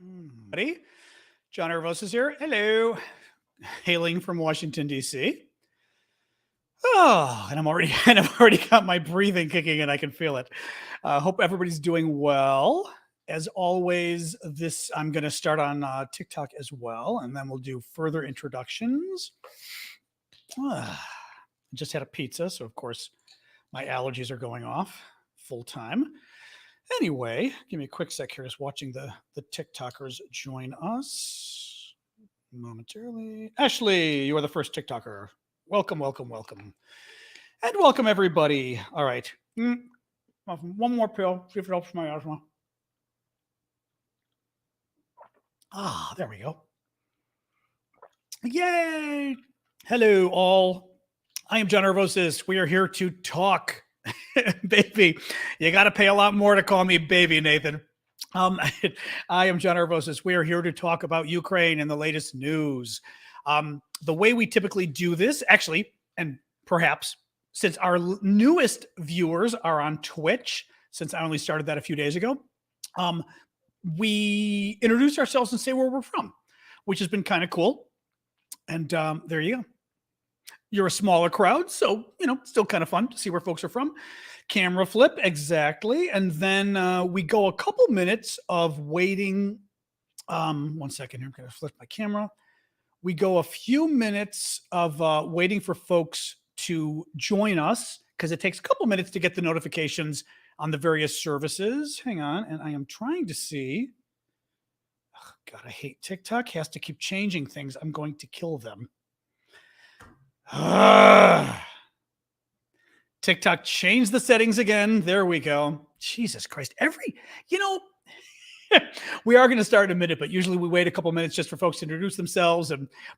Buddy, John Ervos is here. Hello, hailing from Washington D.C. Oh, and I've already got my breathing kicking in. I can feel it. Hope everybody's doing well. As always, I'm going to start on TikTok as well, and then we'll do further introductions. I just had a pizza, so of course my allergies are going off full time. Anyway, give me a quick sec here. Just watching the TikTokers join us momentarily. Ashley, you are the first TikToker. Welcome, welcome, welcome. And welcome, everybody. All right. One more pill. See if it helps my asthma. There we go. Yay. Hello, all. I am John Ervosis. We are here to talk. Baby, you got to pay a lot more to call me baby, Nathan. I am John Ervosis. We are here to talk about Ukraine and the latest news. The way we typically do this, actually, and perhaps since our newest viewers are on Twitch, since I only started that a few days ago, we introduce ourselves and say where we're from, which has been kind of cool. And there you go. You're a smaller crowd, so, still kind of fun to see where folks are from. Camera flip, exactly. And then we go a couple minutes of waiting. 1 second here. I'm going to flip my camera. We go a few minutes of waiting for folks to join us because it takes a couple minutes to get the notifications on the various services. Hang on. And I am trying to see. Oh, God, I hate TikTok. Has to keep changing things. I'm going to kill them. TikTok changed the settings again. There we go. Jesus Christ. We are going to start in a minute, but usually we wait a couple minutes just for folks to introduce themselves.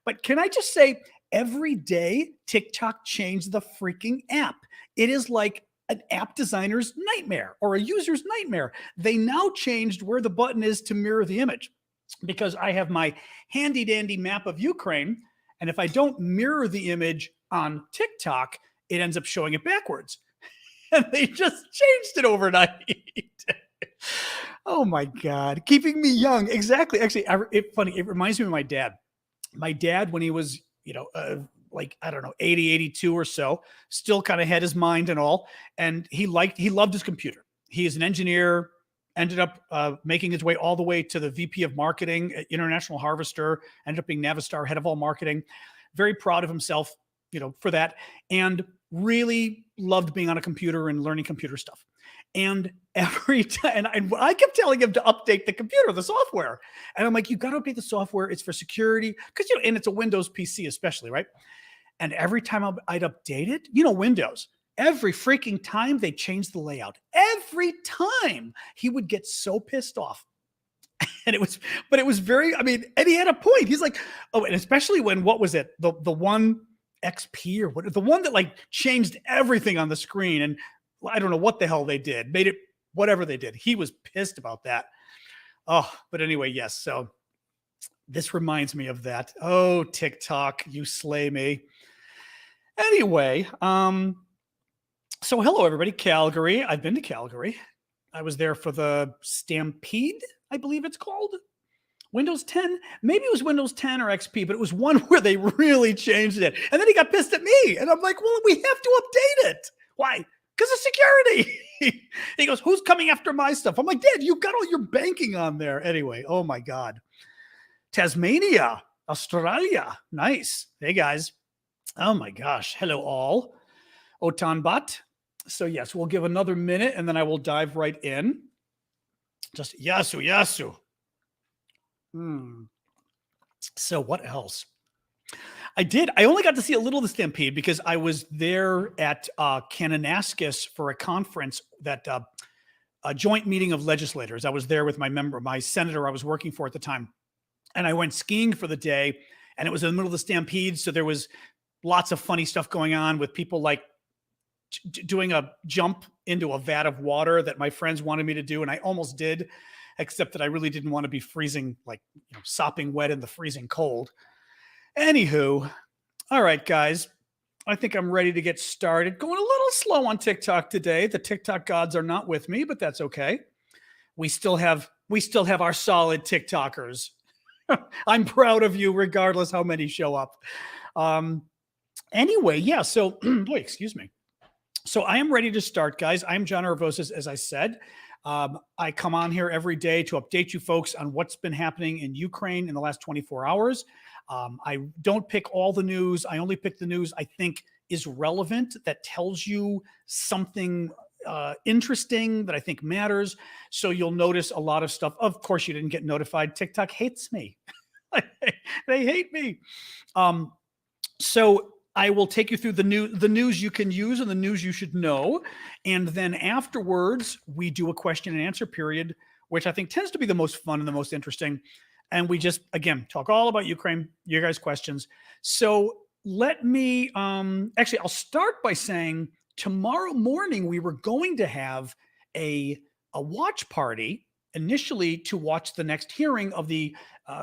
But can I just say, every day TikTok changed the freaking app. It is like an app designer's nightmare or a user's nightmare. They now changed where the button is to mirror the image because I have my handy dandy map of Ukraine. And if I don't mirror the image on TikTok, it ends up showing it backwards. And they just changed it overnight. Oh my God. Keeping me young. Exactly. Actually, it's funny. It reminds me of my dad. My dad, when he was, 80, 82 or so, still kind of had his mind and all. And he loved his computer. He is an engineer, ended up making his way all the way to the VP of marketing at International Harvester, ended up being Navistar head of all marketing. Very proud of himself, for that. And really loved being on a computer and learning computer stuff. And every time, and I kept telling him to update the computer, the software. And I'm like, you got to update the software. It's for security. Because, and it's a Windows PC especially, right? And every time I'd update it, Windows, every freaking time they changed the layout. Every time he would get so pissed off. And it was very, and he had a point. He's like, oh, and especially when, what was it? The one XP or what, the one that like changed everything on the screen. And I don't know what the hell they did, made it whatever they did. He was pissed about that. Oh, but anyway, yes. So this reminds me of that. Oh, TikTok, you slay me. Anyway, so hello, everybody. Calgary. I've been to Calgary. I was there for the Stampede, I believe it's called. Windows 10. Maybe it was Windows 10 or XP, but it was one where they really changed it. And then he got pissed at me. And I'm like, well, we have to update it. Why? Because of security. He goes, who's coming after my stuff? I'm like, Dad, you've got all your banking on there. Anyway, oh my God. Tasmania, Australia. Nice. Hey, guys. Oh my gosh. Hello, all. Otanbat. So yes, we'll give another minute and then I will dive right in. Just Yasu. So what else? I only got to see a little of the Stampede because I was there at Kananaskis for a conference that a joint meeting of legislators. I was there with my senator I was working for at the time. And I went skiing for the day and it was in the middle of the Stampede. So there was lots of funny stuff going on with people like doing a jump into a vat of water that my friends wanted me to do. And I almost did, except that I really didn't want to be freezing, sopping wet in the freezing cold. Anywho, all right, guys, I think I'm ready to get started. Going a little slow on TikTok today. The TikTok gods are not with me, but that's okay. We still have we still have our solid TikTokers. I'm proud of you, regardless how many show up. Anyway, yeah. So, boy, excuse me. So I am ready to start, guys. I'm John Arvosis, as I said. I come on here every day to update you folks on what's been happening in Ukraine in the last 24 hours. I don't pick all the news. I only pick the news I think is relevant, that tells you something interesting that I think matters. So you'll notice a lot of stuff. Of course, you didn't get notified. TikTok hates me. They hate me. So I will take you through the news you can use and the news you should know. And then afterwards, we do a question and answer period, which I think tends to be the most fun and the most interesting. And we just, again, talk all about Ukraine, your guys' questions. So let me, actually, I'll start by saying tomorrow morning, we were going to have a watch party initially to watch the next hearing of the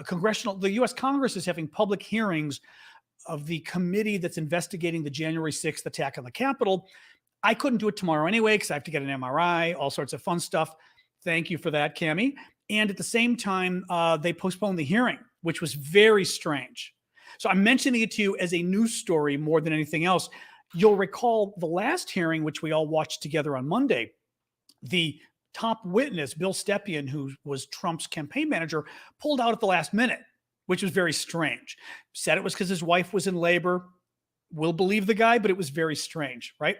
Congressional. The U.S. Congress is having public hearings of the committee that's investigating the January 6th attack on the Capitol. I couldn't do it tomorrow anyway because I have to get an MRI, all sorts of fun stuff. Thank you for that, Cammie. And at the same time, they postponed the hearing, which was very strange. So I'm mentioning it to you as a news story more than anything else. You'll recall the last hearing, which we all watched together on Monday, the top witness, Bill Stepien, who was Trump's campaign manager, pulled out at the last minute, which was very strange. Said it was because his wife was in labor. We'll believe the guy, but it was very strange, right?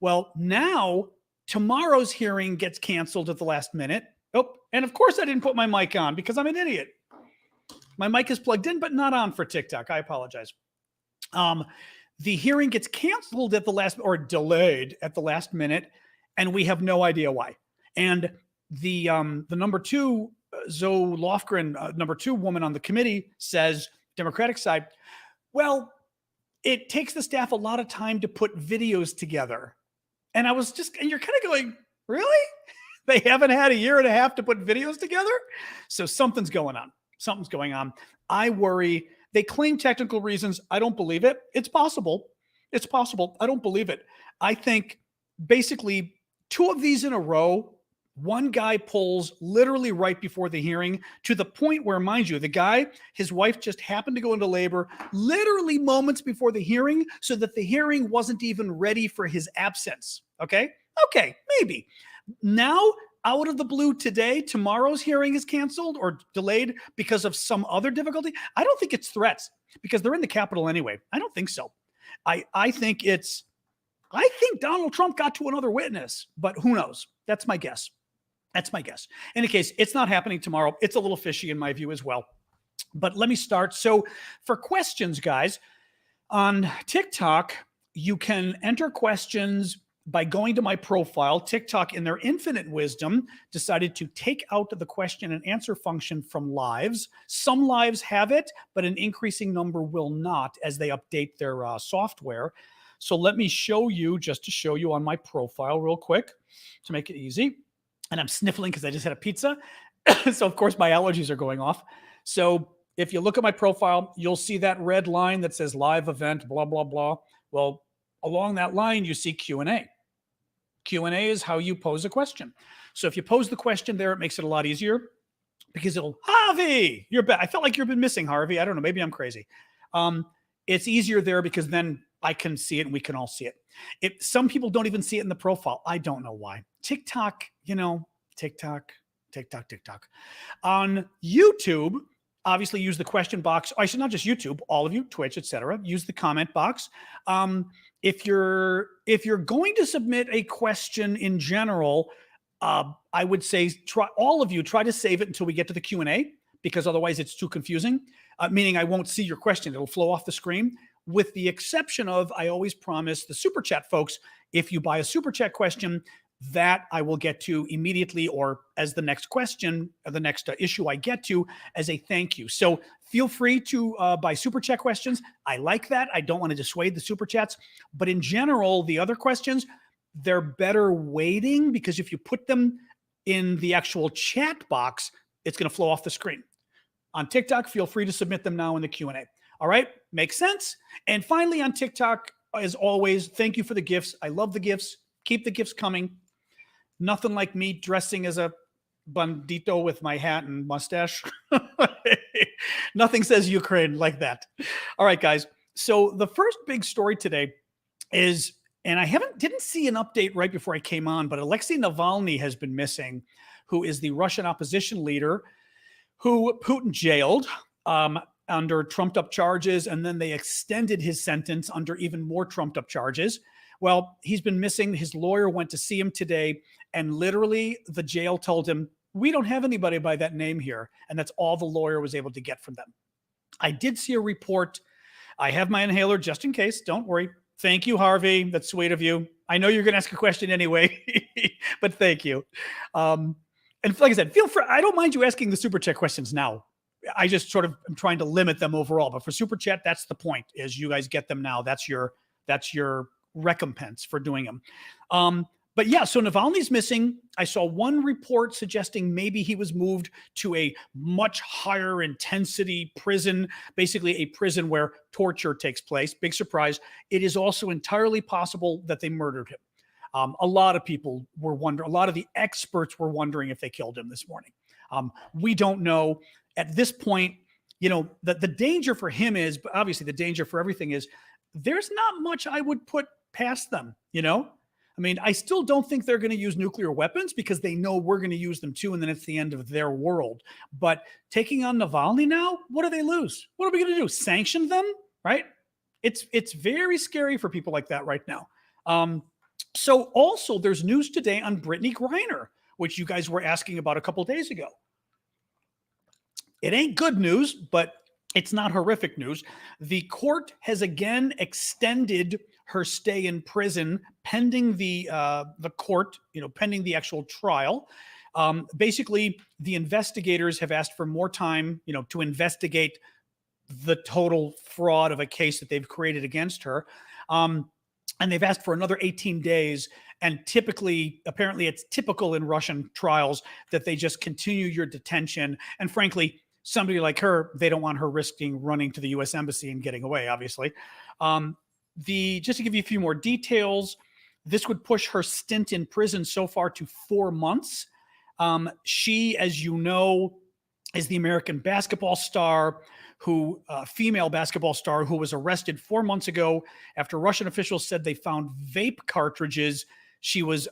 Well, now tomorrow's hearing gets canceled at the last minute. Oh, and of course I didn't put my mic on because I'm an idiot. My mic is plugged in, but not on for TikTok. I apologize. The hearing gets canceled at the last, or delayed at the last minute, and we have no idea why. And the number two, Zoe Lofgren, number two woman on the committee, says, Democratic side, well, it takes the staff a lot of time to put videos together. And I was just, and you're kind of going, really? They haven't had a year and a half to put videos together? So something's going on. Something's going on. I worry. They claim technical reasons. I don't believe it. It's possible. It's possible. I don't believe it. I think basically two of these in a row, one guy pulls literally right before the hearing, to the point where, mind you, the guy, his wife just happened to go into labor literally moments before the hearing, so that the hearing wasn't even ready for his absence. Okay, maybe. Now, out of the blue today, tomorrow's hearing is canceled or delayed because of some other difficulty. I don't think it's threats, because they're in the Capitol anyway. I don't think so. I think Donald Trump got to another witness, but who knows? That's my guess. That's my guess. In any case, it's not happening tomorrow. It's a little fishy in my view as well. But let me start. So for questions, guys, on TikTok, you can enter questions by going to my profile. TikTok, in their infinite wisdom, decided to take out the question and answer function from lives. Some lives have it, but an increasing number will not as they update their software. So let me show you, just to show you on my profile real quick to make it easy. And I'm sniffling because I just had a pizza. So, of course, my allergies are going off. So if you look at my profile, you'll see that red line that says live event, blah, blah, blah. Well, along that line, you see Q&A. Q&A is how you pose a question. So if you pose the question there, it makes it a lot easier, because it'll, Harvey, you're back. I felt like you've been missing, Harvey. I don't know. Maybe I'm crazy. It's easier there because then I can see it and we can all see it. Some people don't even see it in the profile. I don't know why. TikTok, TikTok. On YouTube, obviously use the question box. I should not just YouTube, all of you, Twitch, etc. Use the comment box. If you're going to submit a question in general, I would say try to save it until we get to the Q&A, because otherwise it's too confusing. Meaning I won't see your question; it'll flow off the screen. With the exception of, I always promise the super chat folks, if you buy a super chat question, that I will get to immediately, or as the next question, or the next issue I get to, as a thank you. So feel free to buy super chat questions. I like that. I don't want to dissuade the super chats, but in general, the other questions, they're better waiting, because if you put them in the actual chat box, it's going to flow off the screen. On TikTok, feel free to submit them now in the Q&A. All right, makes sense. And finally, on TikTok, as always, thank you for the gifts. I love the gifts. Keep the gifts coming. Nothing like me dressing as a bandito with my hat and mustache. Nothing says Ukraine like that. All right, guys. So the first big story today is, and I didn't see an update right before I came on, but Alexei Navalny has been missing, who is the Russian opposition leader who Putin jailed under trumped up charges, and then they extended his sentence under even more trumped up charges. Well, he's been missing. His lawyer went to see him today, and literally the jail told him, we don't have anybody by that name here. And that's all the lawyer was able to get from them. I did see a report. I have my inhaler just in case. Don't worry. Thank you, Harvey. That's sweet of you. I know you're going to ask a question anyway, but thank you. And like I said, feel free. I don't mind you asking the super chat questions now. I just sort of am trying to limit them overall. But for super chat, that's the point, is you guys get them now. That's your recompense for doing them. But yeah, so Navalny's missing. I saw one report suggesting maybe he was moved to a much higher intensity prison, basically a prison where torture takes place. Big surprise. It is also entirely possible that they murdered him. A lot of people were wondering, a lot of the experts were wondering if they killed him this morning. We don't know. At this point, the danger for him is, but obviously the danger for everything is, there's not much I would put past them, I mean, I still don't think they're going to use nuclear weapons because they know we're going to use them too, and then it's the end of their world. But taking on Navalny now, what do they lose? What are we going to do? Sanction them, right? It's very scary for people like that right now. So also there's news today on Brittany Griner, which you guys were asking about a couple of days ago. It ain't good news, but it's not horrific news. The court has again extended her stay in prison pending the court, pending the actual trial. Basically, the investigators have asked for more time, to investigate the total fraud of a case that they've created against her. And they've asked for another 18 days. And apparently it's typical in Russian trials that they just continue your detention. And frankly, somebody like her, they don't want her risking running to the U.S. Embassy and getting away, obviously. Just to give you a few more details, this would push her stint in prison so far to 4 months. She, as you know, is the American basketball star female basketball star who was arrested 4 months ago after Russian officials said they found vape cartridges. She was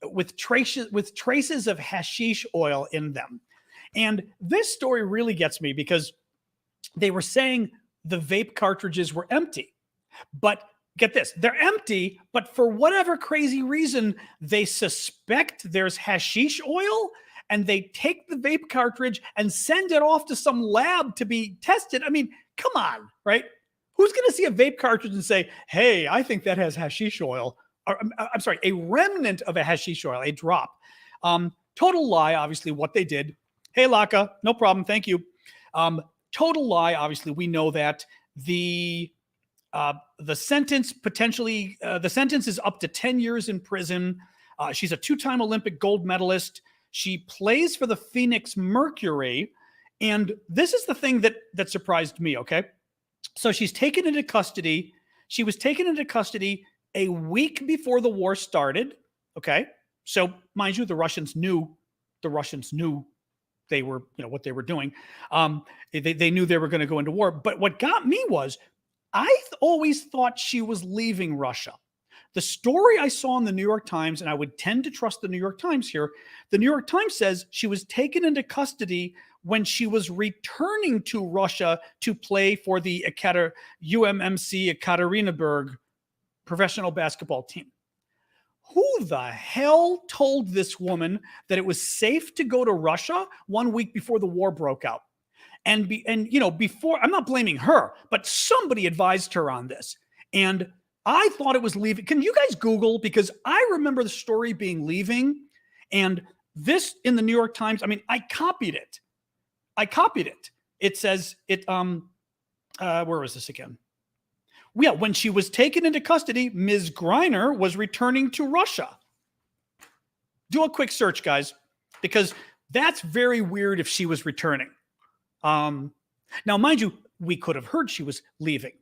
with traces of hashish oil in them. And this story really gets me because they were saying the vape cartridges were empty. But get this, they're empty, but for whatever crazy reason, they suspect there's hashish oil, and they take the vape cartridge and send it off to some lab to be tested. I mean, come on, right? Who's going to see a vape cartridge and say, hey, I think that has hashish oil? Or, I'm sorry, a remnant of a hashish oil, a drop. Total lie, obviously, what they did. Hey, Laka, no problem, thank you. Total lie, obviously, we know that. The sentence the sentence is up to 10 years in prison. She's a 2-time Olympic gold medalist. She plays for the Phoenix Mercury. And this is the thing that surprised me, okay? So she's taken into custody. She was taken into custody a week before the war started, okay? So mind you, the Russians knew they were, what they were doing. They knew they were going to go into war. But what got me was, I always thought she was leaving Russia. The story I saw in the New York Times, and I would tend to trust the New York Times here, the New York Times says she was taken into custody when she was returning to Russia to play for the UMMC Ekaterinburg professional basketball team. Who the hell told this woman that it was safe to go to Russia 1 week before the war broke out? And before, I'm not blaming her, but somebody advised her on this. And I thought it was leaving. Can you guys Google? Because I remember the story being leaving. And this in the New York Times, I mean, I copied it. It says where was this again? Yeah, when she was taken into custody, Ms. Griner was returning to Russia. Do a quick search, guys, because that's very weird if she was returning. Now, mind you, we could have heard she was leaving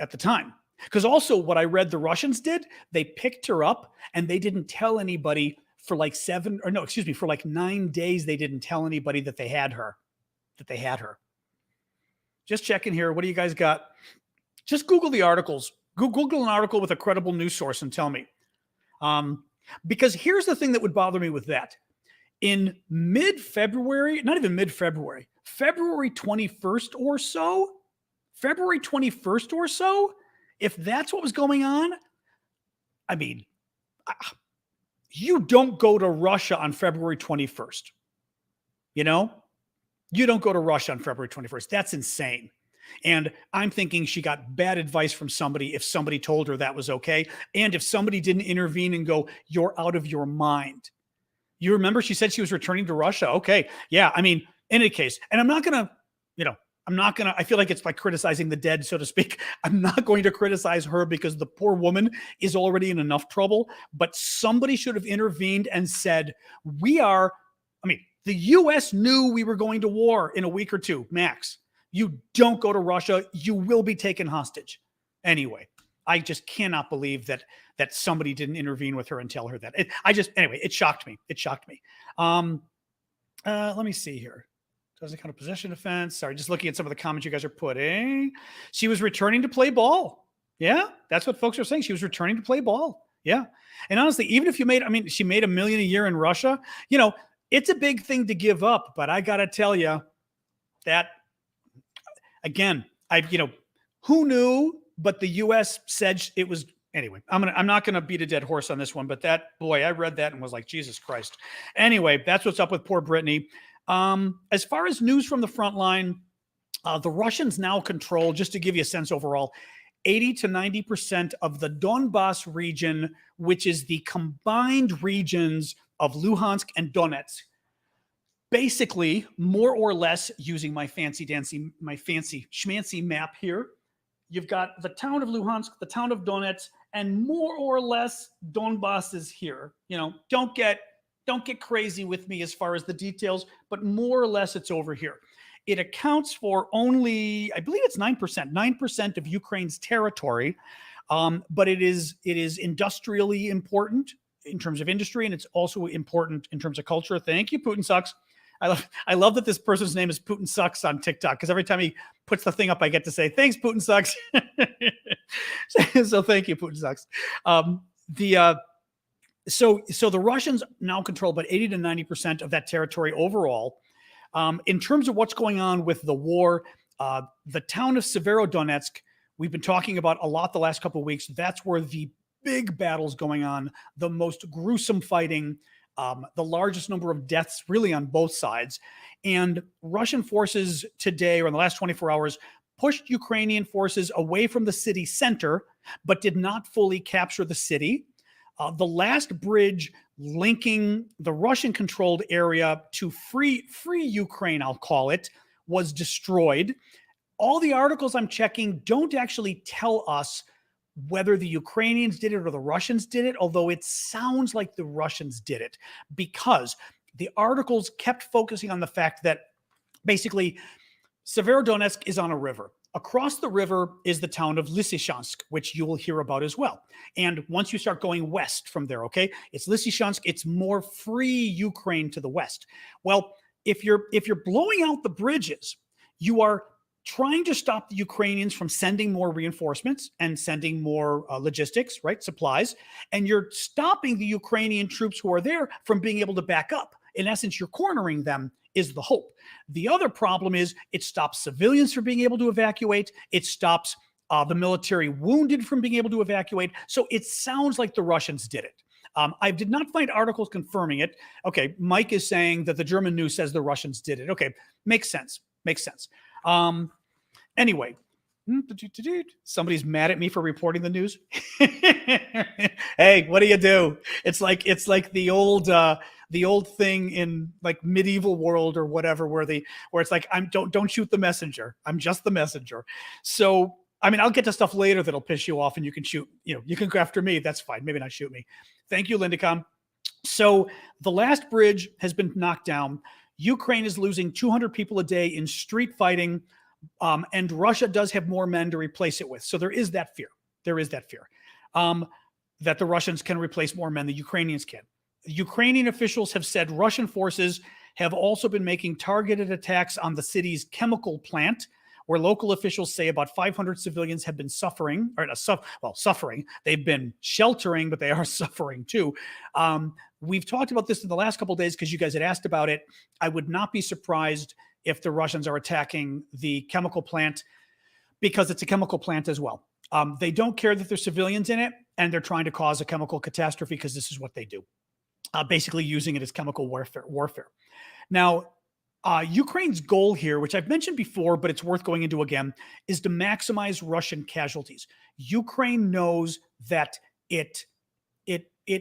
at the time. Because also what I read the Russians did, they picked her up and they didn't tell anybody for like for like 9 days, they didn't tell anybody that they had her, Just checking here. What do you guys got? Just Google the articles. Google an article with a credible news source and tell me. Because here's the thing that would bother me with that. In mid-February, not even mid-February, February 21st or so, if that's what was going on, I mean, you don't go to Russia on February 21st. You don't go to Russia on February 21st. That's insane. And I'm thinking she got bad advice from somebody if somebody told her that was okay. And if somebody didn't intervene and go, you're out of your mind. You remember she said she was returning to Russia. Okay. Yeah. I mean, in any case, and I feel like it's like criticizing the dead, so to speak. I'm not going to criticize her because the poor woman is already in enough trouble, but somebody should have intervened and said, the U.S. knew we were going to war in a week or two, max. You don't go to Russia. You will be taken hostage. Anyway, I just cannot believe that somebody didn't intervene with her and tell her that. It shocked me. Let me see here. Doesn't count a possession offense. Sorry, just looking at some of the comments you guys are putting. She was returning to play ball. Yeah, that's what folks are saying. She was returning to play ball. Yeah. And honestly, even if she made $1 million a year in Russia, it's a big thing to give up. But I got to tell you that, again, who knew? But the U.S. said it was. Anyway, I'm not going to beat a dead horse on this one, but I read that and was like, Jesus Christ. Anyway, that's what's up with poor Brittany. As far as news from the front line, the Russians now control, just to give you a sense overall, 80 to 90% of the Donbas region, which is the combined regions of Luhansk and Donetsk. Basically, more or less, using my fancy schmancy map here, you've got the town of Luhansk, the town of Donetsk, and more or less Donbas is here. Don't get crazy with me as far as the details, but more or less it's over here. It accounts for only, I believe it's 9% of Ukraine's territory, but it is industrially important in terms of industry, and it's also important in terms of culture. Thank you, Putin sucks. I love that this person's name is Putin sucks on TikTok, because every time he puts the thing up, I get to say, thanks, Putin sucks. So thank you, Putin sucks. So the Russians now control about 80 to 90% of that territory overall. In terms of what's going on with the war, the town of Severodonetsk, we've been talking about a lot the last couple of weeks. That's where the big battle's going on, the most gruesome fighting, the largest number of deaths really on both sides. And Russian forces today, or in the last 24 hours, pushed Ukrainian forces away from the city center, but did not fully capture the city. The last bridge linking the Russian-controlled area to free Ukraine, I'll call it, was destroyed. All the articles I'm checking don't actually tell us whether the Ukrainians did it or the Russians did it, although it sounds like the Russians did it, because the articles kept focusing on the fact that basically Severodonetsk is on a river. Across the river is the town of Lysychansk, which you will hear about as well. And once you start going west from there, okay, it's Lysychansk, it's more free Ukraine to the west. Well, if you're blowing out the bridges, you are trying to stop the Ukrainians from sending more reinforcements and sending more logistics, right, supplies, and you're stopping the Ukrainian troops who are there from being able to back up. In essence, you're cornering them is the hope. The other problem is it stops civilians from being able to evacuate. It stops the military wounded from being able to evacuate. So it sounds like the Russians did it. I did not find articles confirming it. Okay, Mike is saying that the German news says the Russians did it. Okay, makes sense. Anyway, somebody's mad at me for reporting the news. Hey, what do? It's like the old thing in like medieval world or whatever, where it's like, don't shoot the messenger. I'm just the messenger. So, I mean, I'll get to stuff later that'll piss you off and you can shoot, you can go after me. That's fine. Maybe not shoot me. Thank you, Lindicom. So the last bridge has been knocked down. Ukraine is losing 200 people a day in street fighting. And Russia does have more men to replace it with. So there is that fear. That the Russians can replace more men than the Ukrainians can. Ukrainian officials have said Russian forces have also been making targeted attacks on the city's chemical plant, where local officials say about 500 civilians have been suffering, or suffering. They've been sheltering, but they are suffering too. We've talked about this in the last couple of days because you guys had asked about it. I would not be surprised if the Russians are attacking the chemical plant, because it's a chemical plant as well. They don't care that there's civilians in it, and they're trying to cause a chemical catastrophe because this is what they do. Basically using it as chemical warfare. Now, Ukraine's goal here, which I've mentioned before, but it's worth going into again, is to maximize Russian casualties. Ukraine knows that it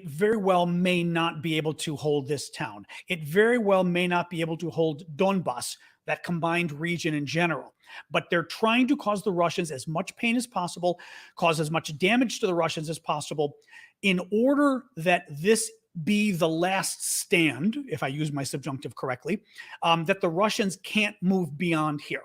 very well may not be able to hold this town. It very well may not be able to hold Donbas, that combined region in general. But they're trying to cause the Russians as much pain as possible, cause as much damage to the Russians as possible, in order that this be the last stand, if I use my subjunctive correctly, that the Russians can't move beyond here.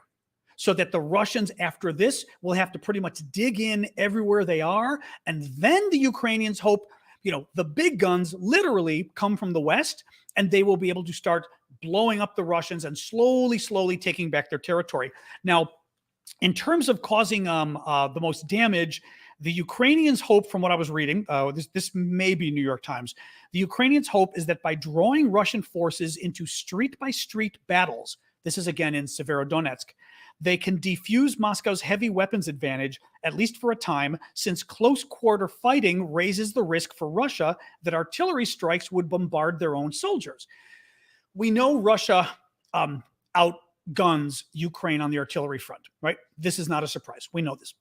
So that the Russians, after this, will have to pretty much dig in everywhere they are. And then the Ukrainians hope, the big guns literally come from the West, and they will be able to start blowing up the Russians and slowly taking back their territory. Now, in terms of causing the most damage, the Ukrainians hope, from what I was reading, this may be New York Times, the Ukrainians hope is that by drawing Russian forces into street-by-street battles, this is again in Severodonetsk, they can defuse Moscow's heavy weapons advantage, at least for a time, since close-quarter fighting raises the risk for Russia that artillery strikes would bombard their own soldiers. We know Russia outguns Ukraine on the artillery front, right? This is not a surprise. We know this.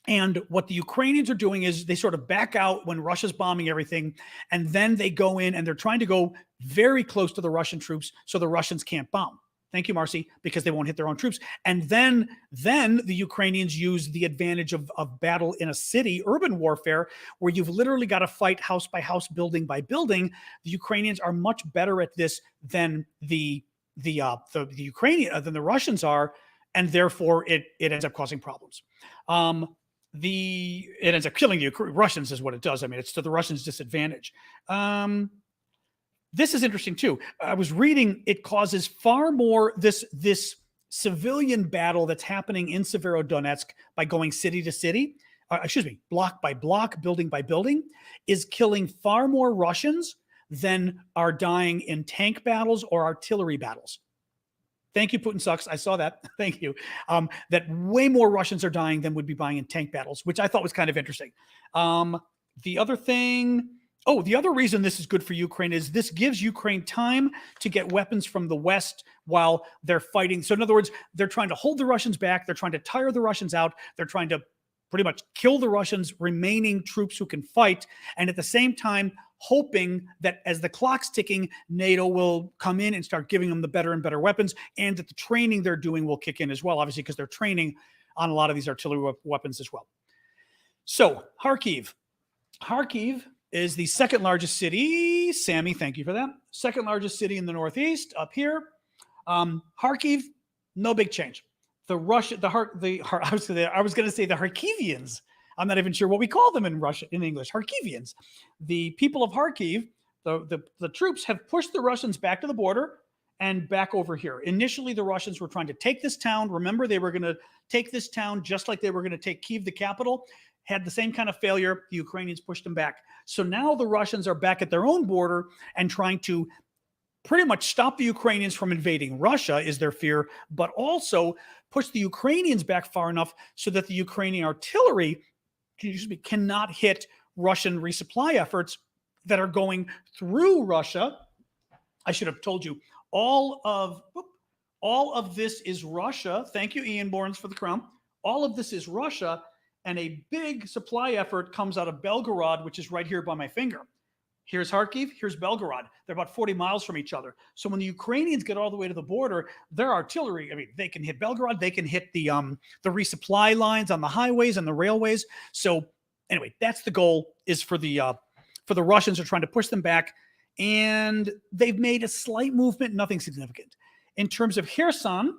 And what the Ukrainians are doing is they sort of back out when Russia's bombing everything, and then they go in and they're trying to go very close to the Russian troops so the Russians can't bomb. Thank you, Marcy, because they won't hit their own troops. And then the Ukrainians use the advantage of battle in a city, urban warfare, where you've literally got to fight house by house, building by building. The Ukrainians are much better at this than the Russians are, and therefore it ends up causing problems. It ends up killing the Russians is what it does. I mean, it's to the Russians' disadvantage. This is interesting too. I was reading it causes far more this civilian battle that's happening in Severodonetsk by going city to city, block by block, building by building, is killing far more Russians than are dying in tank battles or artillery battles. Thank you, Putin sucks. I saw that. Thank you. That way more Russians are dying than would be dying in tank battles, which I thought was kind of interesting. The other reason this is good for Ukraine is this gives Ukraine time to get weapons from the West while they're fighting. So in other words, they're trying to hold the Russians back. They're trying to tire the Russians out. They're trying to pretty much kill the Russians' remaining troops who can fight. And at the same time, hoping that as the clock's ticking, NATO will come in and start giving them the better and better weapons, and that the training they're doing will kick in as well, obviously, because they're training on a lot of these artillery weapons as well. So Kharkiv is the second largest city. Sammy, thank you for that. Second largest city in the Northeast up here. Kharkiv, no big change. I was going to say the Kharkivians. I'm not even sure what we call them in English. Kharkivians. The people of Kharkiv, the troops have pushed the Russians back to the border and back over here. Initially, the Russians were trying to take this town. Remember, they were going to take this town just like they were going to take Kyiv, the capital. Had the same kind of failure. The Ukrainians pushed them back. So now the Russians are back at their own border and trying to pretty much stop the Ukrainians from invading Russia is their fear, but also push the Ukrainians back far enough so that the Ukrainian artillery cannot hit Russian resupply efforts that are going through Russia. I should have told you, all of this is Russia. Thank you, Ian Borns, for the crown. All of this is Russia, and a big supply effort comes out of Belgorod, which is right here by my finger. Here's Kharkiv, here's Belgorod. They're about 40 miles from each other. So when the Ukrainians get all the way to the border, their artillery, they can hit Belgorod, they can hit the resupply lines on the highways and the railways. So anyway, that's the goal, is for the Russians are trying to push them back, and they've made a slight movement, nothing significant. In terms of Kherson,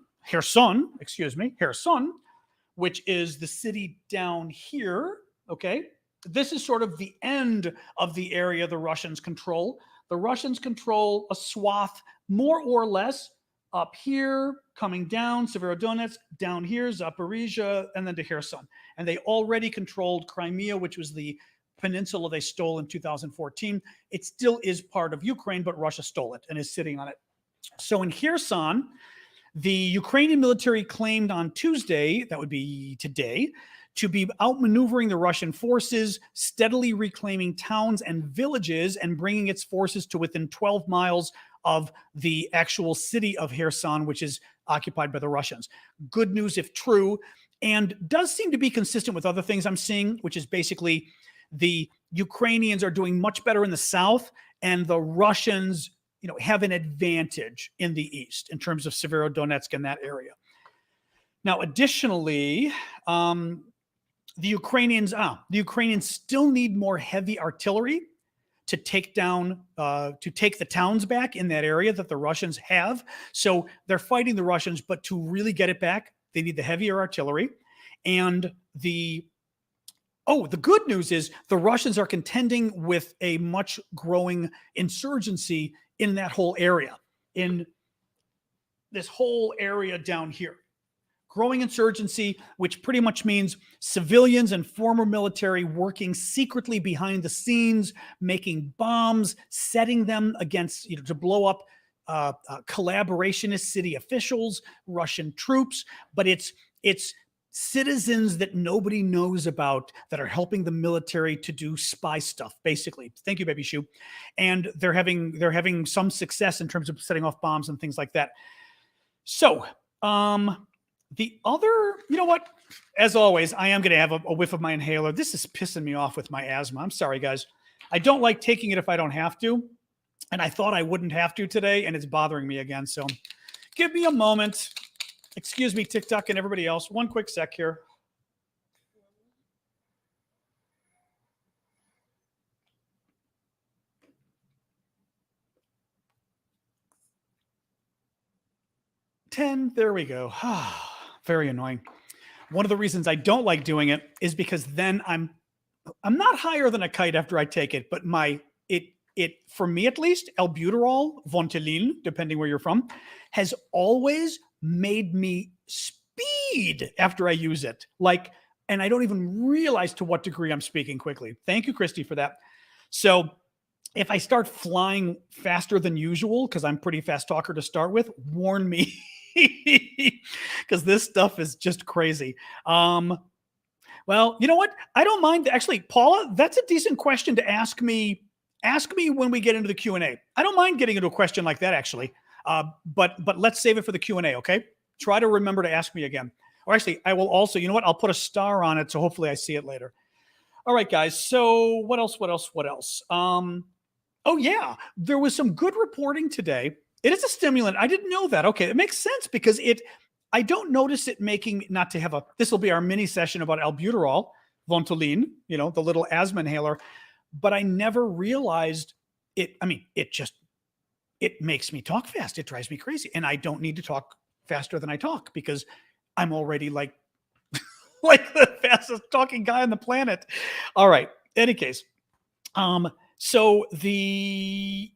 which is the city down here, okay? This is sort of the end of the area the Russians control. The Russians control a swath more or less up here, coming down, Severodonetsk, down here, Zaporizhia, and then to Kherson. And they already controlled Crimea, which was the peninsula they stole in 2014. It still is part of Ukraine, but Russia stole it and is sitting on it. So in Kherson, the Ukrainian military claimed on Tuesday, that would be today, to be outmaneuvering the Russian forces, steadily reclaiming towns and villages and bringing its forces to within 12 miles of the actual city of Kherson, which is occupied by the Russians. Good news if true, and does seem to be consistent with other things I'm seeing, which is basically the Ukrainians are doing much better in the south, and the Russians, have an advantage in the east in terms of Severodonetsk and that area. Now, additionally, the Ukrainians still need more heavy artillery to take the towns back in that area that the Russians have. So they're fighting the Russians, but to really get it back, they need the heavier artillery. And the good news is the Russians are contending with a much growing insurgency in that whole area, in this whole area down here. Growing insurgency, which pretty much means civilians and former military working secretly behind the scenes, making bombs, setting them against, to blow up collaborationist city officials, Russian troops. But it's citizens that nobody knows about that are helping the military to do spy stuff, basically. Thank you, Baby Shoe. And they're having some success in terms of setting off bombs and things like that. So, the other, as always, I am going to have a whiff of my inhaler. This is pissing me off with my asthma. I'm sorry, guys. I don't like taking it if I don't have to. And I thought I wouldn't have to today, and it's bothering me again. So give me a moment. Excuse me, TikTok and everybody else. One quick sec here. There we go. Very annoying. One of the reasons I don't like doing it is because then I'm not higher than a kite after I take it, but it for me at least, albuterol, Ventolin, depending where you're from, has always made me speed after I use it. And I don't even realize to what degree I'm speaking quickly. Thank you, Christy, for that. So if I start flying faster than usual, because I'm pretty fast talker to start with, warn me. Because this stuff is just crazy. Well, you know what? I don't mind. Actually, Paula, that's a decent question to ask me. Ask me when we get into the Q&A. I don't mind getting into a question like that, actually. But let's save it for the Q&A, okay? Try to remember to ask me again. Or actually, I will also, you know what? I'll put a star on it, so hopefully I see it later. All right, guys. So what else? Oh, yeah. There was some good reporting today. It is a stimulant. I didn't know that. Okay, it makes sense because I don't notice it making, not to have this will be our mini session about albuterol, Ventolin, the little asthma inhaler, but I never realized it. I mean, it makes me talk fast. It drives me crazy. And I don't need to talk faster than I talk because I'm already like the fastest talking guy on the planet. All right. Any case. So the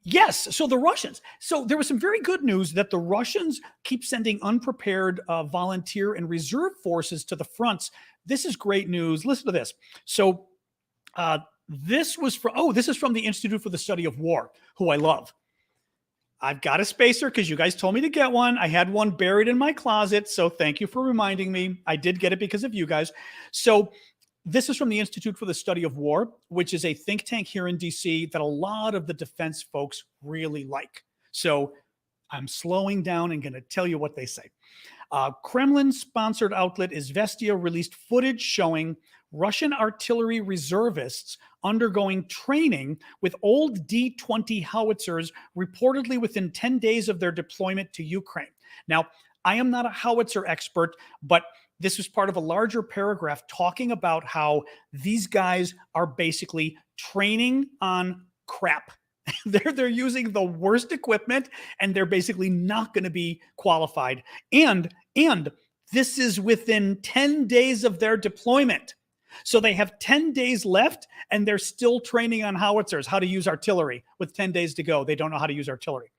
Russians. So there was some very good news that the Russians keep sending unprepared volunteer and reserve forces to the fronts. This is great news. Listen to this. So this is from the Institute for the Study of War, who I love. I've got a spacer because you guys told me to get one. I had one buried in my closet. So thank you for reminding me. I did get it because of you guys. So this is from the Institute for the Study of War, which is a think tank here in DC that a lot of the defense folks really like. So I'm slowing down and going to tell you what they say. Kremlin-sponsored outlet Izvestia released footage showing Russian artillery reservists undergoing training with old D-20 howitzers reportedly within 10 days of their deployment to Ukraine. Now, I am not a howitzer expert, but this was part of a larger paragraph talking about how these guys are basically training on crap. They're using the worst equipment and they're basically not going to be qualified. And this is within 10 days of their deployment. So they have 10 days left and they're still training on howitzers, how to use artillery with 10 days to go. They don't know how to use artillery.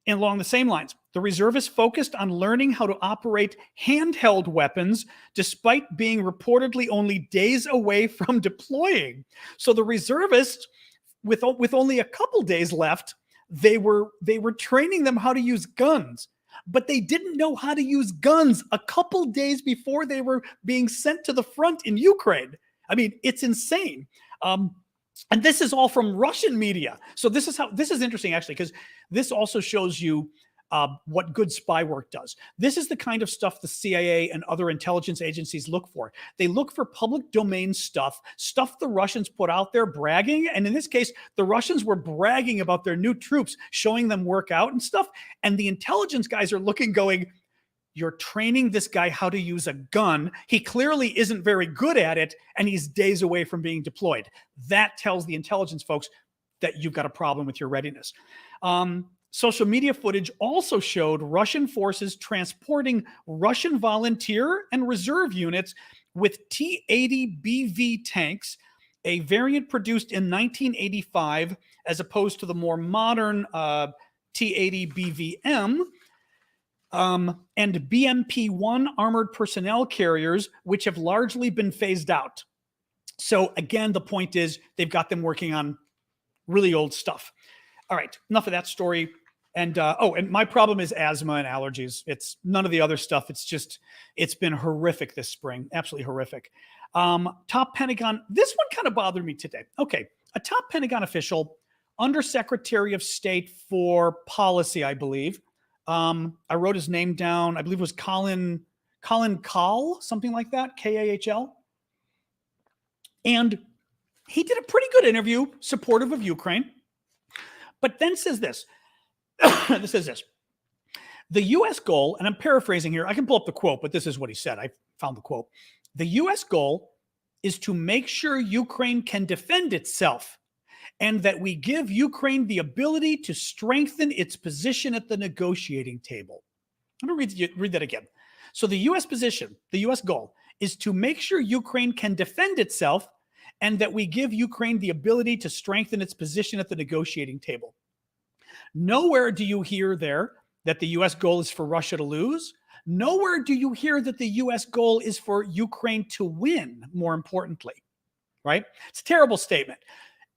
And along the same lines, the reservists focused on learning how to operate handheld weapons despite being reportedly only days away from deploying. So the reservists, with only a couple days left, they were training them how to use guns, but they didn't know how to use guns a couple days before they were being sent to the front in Ukraine. I mean, it's insane. And this is all from Russian media. So this is interesting, actually, because this also shows you what good spy work does. This is the kind of stuff the CIA and other intelligence agencies look for. They look for public domain stuff the Russians put out there bragging. And in this case, the Russians were bragging about their new troops, showing them work out and stuff. And the intelligence guys are looking, going, you're training this guy how to use a gun. He clearly isn't very good at it, and he's days away from being deployed. That tells the intelligence folks that you've got a problem with your readiness. Social media footage also showed Russian forces transporting Russian volunteer and reserve units with T-80BV tanks, a variant produced in 1985, as opposed to the more modern T-80BVM, and BMP-1 armored personnel carriers, which have largely been phased out. So again, the point is they've got them working on really old stuff. All right, enough of that story. And and my problem is asthma and allergies. It's none of the other stuff. It's been horrific this spring, absolutely horrific. Top Pentagon, this one kind of bothered me today. Okay, a top Pentagon official, Undersecretary of State for Policy, I believe. I wrote his name down. I believe it was Colin Kahl, something like that, Kahl. And he did a pretty good interview, supportive of Ukraine, but then says this. This is this. The U.S. goal, and I'm paraphrasing here. I can pull up the quote, but this is what he said. I found the quote. The U.S. goal is to make sure Ukraine can defend itself and that we give Ukraine the ability to strengthen its position at the negotiating table. I'm going to read that again. So the U.S. position, the U.S. goal, is to make sure Ukraine can defend itself and that we give Ukraine the ability to strengthen its position at the negotiating table. Nowhere do you hear there that the U.S. goal is for Russia to lose. Nowhere do you hear that the U.S. goal is for Ukraine to win, more importantly, right? It's a terrible statement,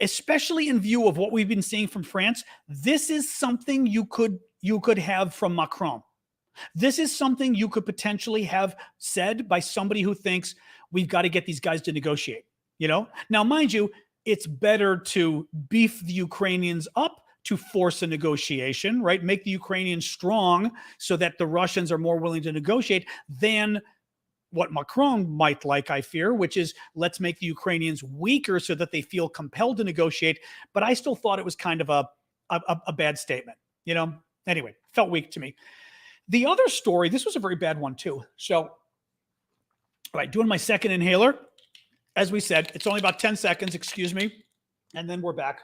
especially in view of what we've been seeing from France. This is something you could have from Macron. This is something you could potentially have said by somebody who thinks we've got to get these guys to negotiate, you know? Now, mind you, it's better to beef the Ukrainians up to force a negotiation, right? Make the Ukrainians strong so that the Russians are more willing to negotiate than what Macron might like, I fear, which is let's make the Ukrainians weaker so that they feel compelled to negotiate. But I still thought it was kind of a bad statement, you know? Anyway, felt weak to me. The other story, this was a very bad one too. So, all right, doing my second inhaler. As we said, it's only about 10 seconds, excuse me. And then we're back.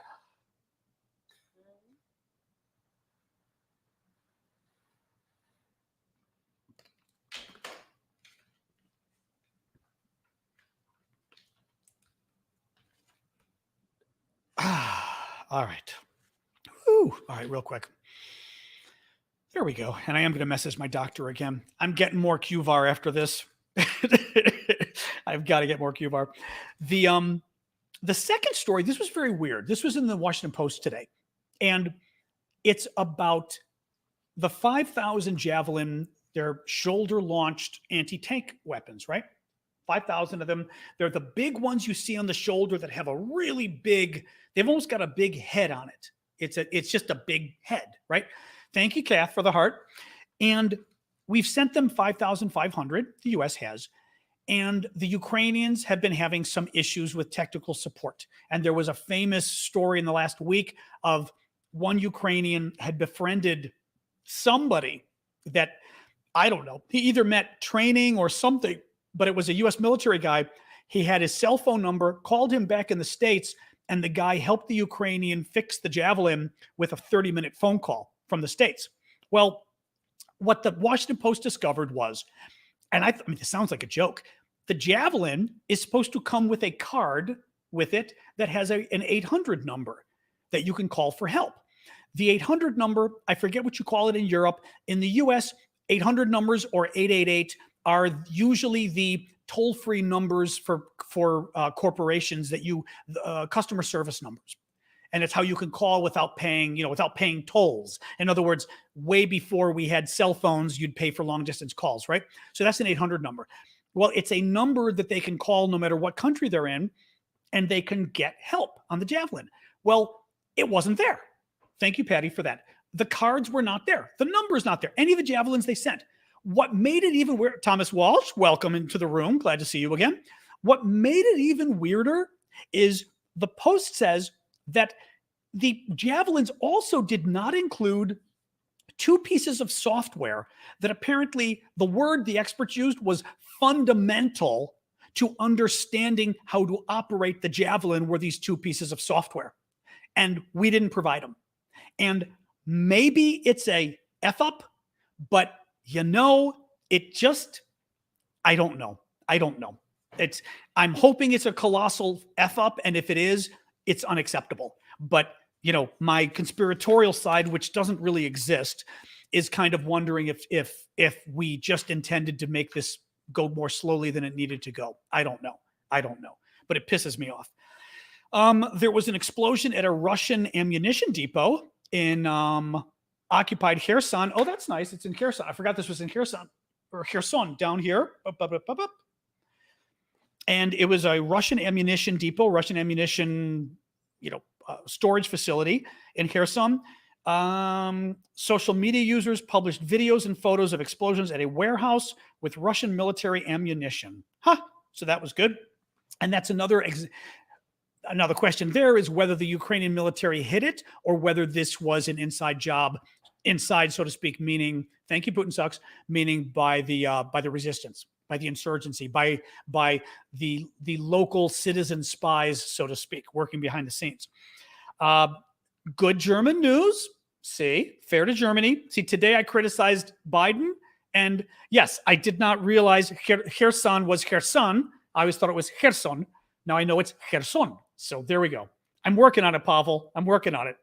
All right. Whew. All right, real quick. There we go. And I am going to message my doctor again. I'm getting more QVAR after this. I've got to get more QVAR. The second story, this was very weird. This was in the Washington Post today. And it's about the 5,000 Javelin, they're shoulder-launched anti-tank weapons, right? 5,000 of them. They're the big ones you see on the shoulder that have a really big, they've almost got a big head on it. It's just a big head, right? Thank you, Kath, for the heart. And we've sent them 5,500, the U.S. has. And the Ukrainians have been having some issues with technical support. And there was a famous story in the last week of one Ukrainian had befriended somebody that, I don't know, he either met training or something, but it was a U.S. military guy. He had his cell phone number, called him back in the States, and the guy helped the Ukrainian fix the Javelin with a 30-minute phone call from the States. Well, what the Washington Post discovered was, and I mean, it sounds like a joke, The Javelin is supposed to come with a card with it that has an 800 number that you can call for help. The 800 number, I forget what you call it in Europe. In the US, 800 numbers or 888 are usually the toll-free numbers for corporations that customer service numbers. And it's how you can call without paying tolls. In other words, way before we had cell phones, you'd pay for long distance calls, right? So that's an 800 number. Well, it's a number that they can call no matter what country they're in, and they can get help on the Javelin. Well, it wasn't there. Thank you, Patty, for that. The cards were not there. The number's not there. Any of the Javelins they sent. What made it even weird, Thomas Walsh, welcome into the room. Glad to see you again. What made it even weirder is the Post says that the Javelins also did not include two pieces of software that apparently the word the experts used was fundamental to understanding how to operate the Javelin were these two pieces of software. And we didn't provide them. And maybe it's a F up, but it just, I don't know. I'm hoping it's a colossal F up. And if it is, it's unacceptable. But, my conspiratorial side, which doesn't really exist, is kind of wondering if we just intended to make this go more slowly than it needed to go. I don't know. But it pisses me off. There was an explosion at a Russian ammunition depot in occupied Kherson. Oh, that's nice. It's in Kherson. I forgot this was in Kherson down here. And it was a Russian ammunition depot, Russian ammunition, storage facility in Kherson. Social media users published videos and photos of explosions at a warehouse with Russian military ammunition. So that was good. And that's another question there is whether the Ukrainian military hit it or whether this was an inside job, so to speak, meaning, thank you, Putin sucks, meaning by the resistance, by the insurgency, by the local citizen spies, so to speak, working behind the scenes. Good German news. See, fair to Germany. See, today I criticized Biden. And yes, I did not realize Kherson was Kherson. I always thought it was Kherson. Now I know it's Kherson. So there we go. I'm working on it, Pavel. I'm working on it.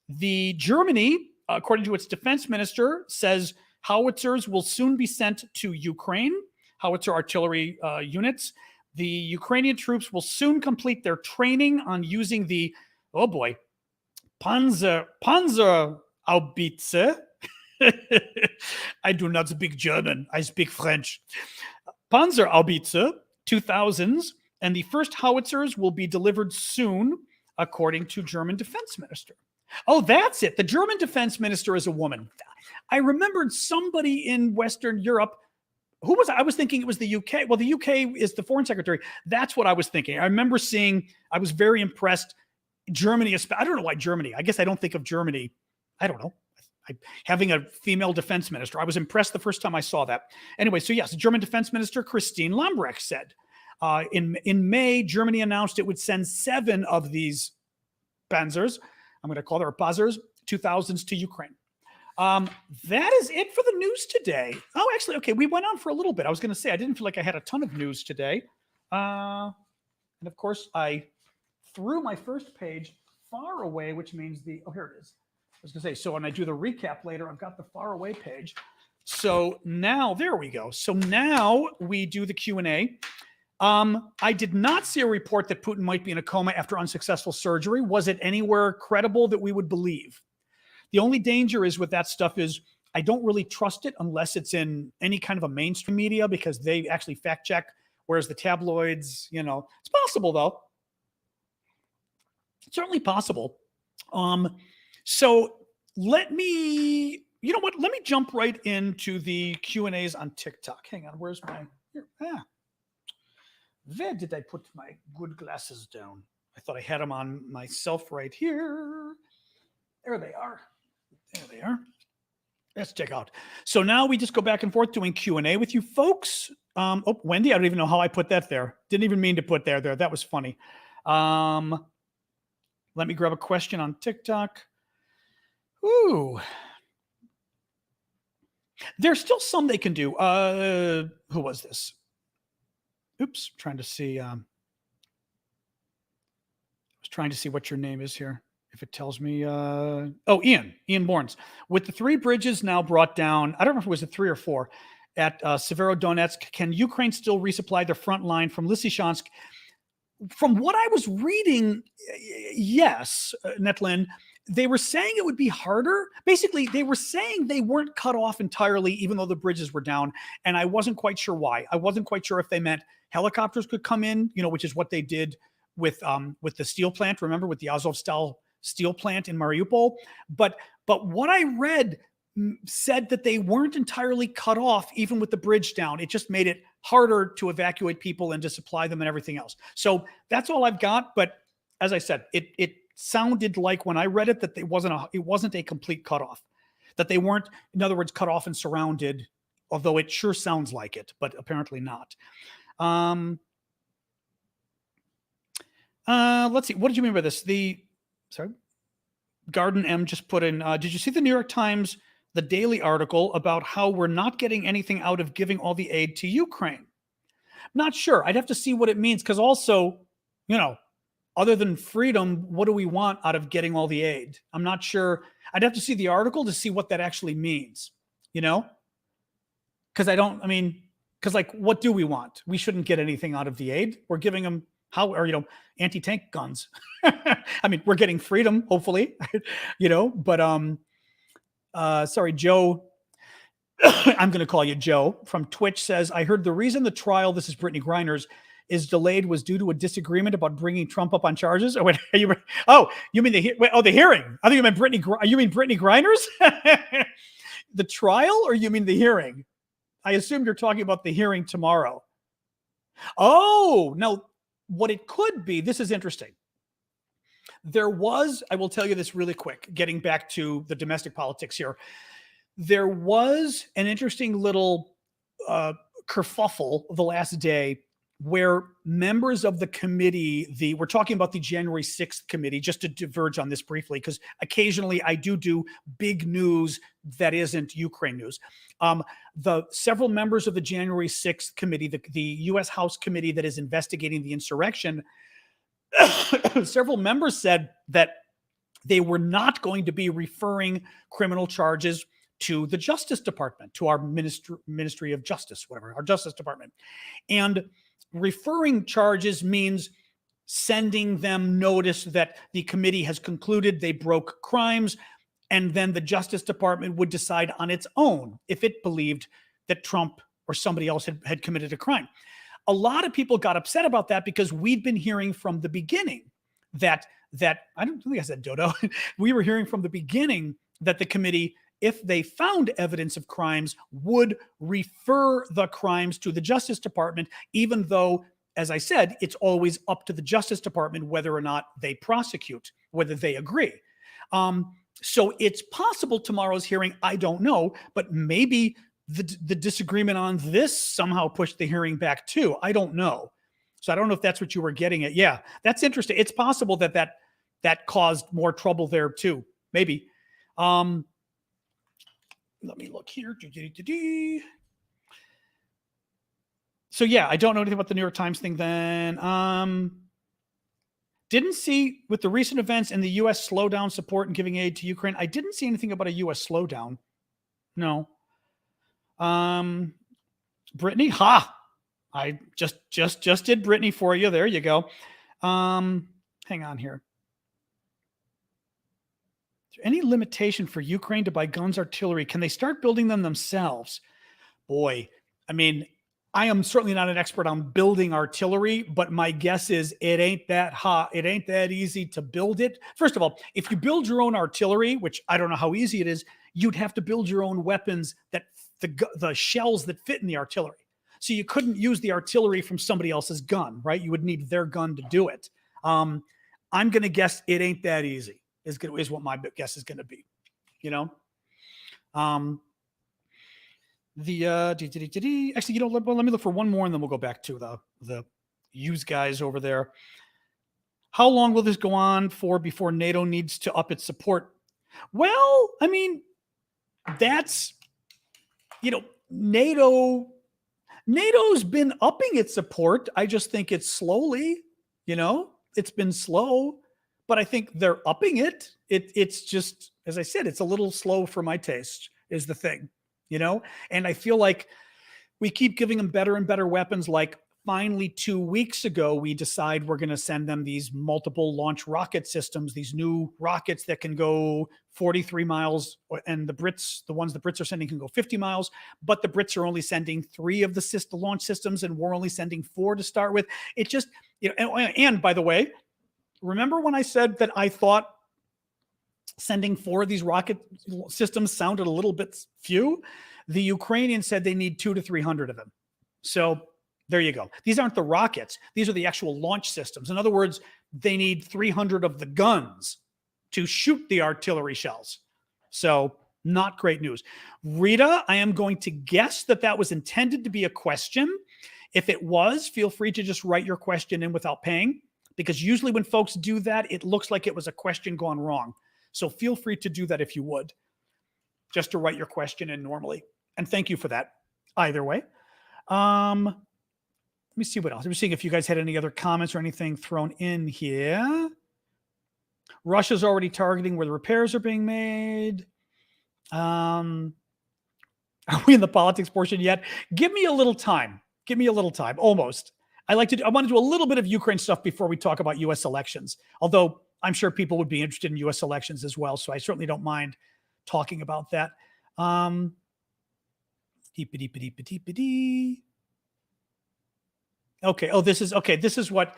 The Germany, according to its defense minister, says howitzers will soon be sent to Ukraine, howitzer artillery units. The Ukrainian troops will soon complete their training on using the, Panzer Haubitze. I do not speak German. I speak French. Panzer Haubitze 2000s, and the first howitzers will be delivered soon, according to German defense minister. Oh, that's it. The German defense minister is a woman. I remembered somebody in Western Europe. Who was I was thinking it was the UK. Well, the UK is the foreign secretary. That's what I was thinking. I remember I was very impressed. Germany, I don't know why Germany. I guess I don't think of Germany. I don't know. Having a female defense minister. I was impressed the first time I saw that. Anyway, so yes, German defense minister Christine Lambrecht said, in May, Germany announced it would send 7 of these Panzers, I'm going to call them Panzers, 2000s to Ukraine. That is it for the news today. Oh, actually, okay, we went on for a little bit. I was going to say, I didn't feel like I had a ton of news today. And of course, I threw my first page far away, which means here it is. I was going to say, so when I do the recap later, I've got the far away page. So now, there we go. So now we do the Q&A. I did not see a report that Putin might be in a coma after unsuccessful surgery. Was it anywhere credible that we would believe? The only danger is with that stuff is I don't really trust it unless it's in any kind of a mainstream media because they actually fact check, whereas the tabloids, it's possible though. It's certainly possible. So let me, let me jump right into the Q&As on TikTok. Hang on, where's my, where did I put my good glasses down? I thought I had them on myself right here. There they are. Let's check out. So now we just go back and forth doing Q&A with you folks. Wendy, I don't even know how I put that there. Didn't even mean to put there. That was funny. Let me grab a question on TikTok. Ooh. There's still some they can do. Who was this? oops, trying to see. I was trying to see what your name is here. If it tells me, Ian Bournes. With the 3 bridges now brought down, I don't know if it was a 3 or 4 at Severodonetsk. Can Ukraine still resupply their front line from Lysychansk? From what I was reading, yes, Netlin, they were saying it would be harder. Basically, they were saying they weren't cut off entirely, even though the bridges were down. And I wasn't quite sure why. I wasn't quite sure if they meant helicopters could come in, which is what they did with the steel plant. Remember, with the Azovstal steel plant in Mariupol. But what I read said that they weren't entirely cut off, even with the bridge down. It just made it harder to evacuate people and to supply them and everything else. So that's all I've got. But as I said, it sounded like when I read it that it wasn't a complete cutoff, that they weren't, in other words, cut off and surrounded, although it sure sounds like it, but apparently not. Let's see. What did you mean by this? Garden M just put in, did you see the New York Times, the daily article about how we're not getting anything out of giving all the aid to Ukraine? Not sure. I'd have to see what it means, because also, other than freedom, what do we want out of getting all the aid? I'm not sure. I'd have to see the article to see what that actually means, because what do we want? We shouldn't get anything out of the aid. We're giving them anti-tank guns. I mean, we're getting freedom, hopefully, but sorry, Joe, I'm going to call you Joe from Twitch says, I heard the reason the trial, this is Brittany Griner's, is delayed was due to a disagreement about bringing Trump up on charges. Oh, you mean the hearing? I think you meant Brittany Griner's? The trial, or you mean the hearing? I assumed you're talking about the hearing tomorrow. Oh, no. What it could be, this is interesting. I will tell you this really quick, getting back to the domestic politics here. There was an interesting little kerfuffle the last day where members of the committee, we're talking about the January 6th committee, just to diverge on this briefly, because occasionally I do big news that isn't Ukraine news. The several members of the January 6th committee, the U.S. House committee that is investigating the insurrection, several members said that they were not going to be referring criminal charges to the Justice Department, to our Ministry of Justice, whatever, our Justice Department. And referring charges means sending them notice that the committee has concluded they broke crimes, and then the Justice Department would decide on its own if it believed that Trump or somebody else had committed a crime. A lot of people got upset about that because we'd been hearing from the beginning that I don't think I said dodo. We were hearing from the beginning that the committee, if they found evidence of crimes, would refer the crimes to the Justice Department, even though, as I said, it's always up to the Justice Department whether or not they prosecute, whether they agree. So it's possible tomorrow's hearing, I don't know, but maybe the disagreement on this somehow pushed the hearing back too. I don't know. So I don't know if that's what you were getting at. Yeah, that's interesting. It's possible that caused more trouble there too. Maybe. Let me look here. So yeah, I don't know anything about the New York Times thing then. Didn't see with the recent events and the U.S. slowdown support and giving aid to Ukraine. I didn't see anything about a U.S. slowdown. No. Brittany, I just did Brittany for you. There you go. Hang on here. Is there any limitation for Ukraine to buy guns, artillery? Can they start building them themselves? Boy, I mean, I am certainly not an expert on building artillery, but my guess is it ain't that hot. It ain't that easy to build it. First of all, if you build your own artillery, which I don't know how easy it is, you'd have to build your own weapons that the shells that fit in the artillery. So you couldn't use the artillery from somebody else's gun, right? You would need their gun to do it. I'm going to guess it ain't that easy is what my guess is going to be, actually, let me look for one more and then we'll go back to the use guys over there. How long will this go on for before NATO needs to up its support? Well, I mean, that's, NATO, NATO's been upping its support. I just think it's slowly, it's been slow, but I think they're upping it. It's just, as I said, it's a little slow for my taste is the thing, and I feel like we keep giving them better and better weapons. Like finally 2 weeks ago, we decide we're going to send them these multiple launch rocket systems, these new rockets that can go 43 miles, and the ones the Brits are sending can go 50 miles, but the Brits are only sending 3 of the launch systems, and we're only sending 4 to start with. It just, and by the way, remember when I said that I thought sending 4 of these rocket systems sounded a little bit few? The Ukrainians said they need 200 to 300 of them. So there you go. These aren't the rockets. These are the actual launch systems. In other words, they need 300 of the guns to shoot the artillery shells. So not great news. Rita, I am going to guess that was intended to be a question. If it was, feel free to just write your question in without paying, because usually when folks do that, it looks like it was a question gone wrong. So feel free to do that if you would, just to write your question in normally. And thank you for that either way. Let me see what else. I'm seeing if you guys had any other comments or anything thrown in here. Russia's already targeting where the repairs are being made. Are we in the politics portion yet? Give me a little time. Almost. I want to do a little bit of Ukraine stuff before we talk about U.S. elections. Although I'm sure people would be interested in U.S. elections as well. So I certainly don't mind talking about that. Okay. Oh, this is what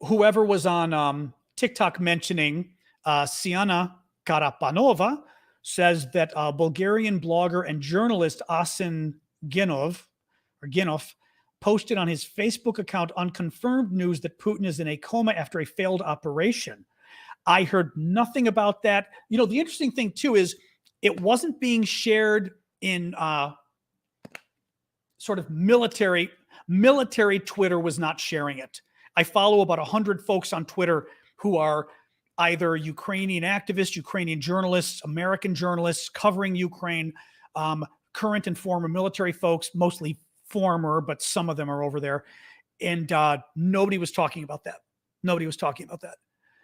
whoever was on TikTok mentioning Siana Karapanova says that Bulgarian blogger and journalist Asin Ginov posted on his Facebook account unconfirmed news that Putin is in a coma after a failed operation. I heard nothing about that. The interesting thing too is it wasn't being shared in sort of military Twitter was not sharing it. I follow about 100 folks on Twitter who are either Ukrainian activists, Ukrainian journalists, American journalists covering Ukraine, current and former military folks, mostly former, but some of them are over there. And nobody was talking about that.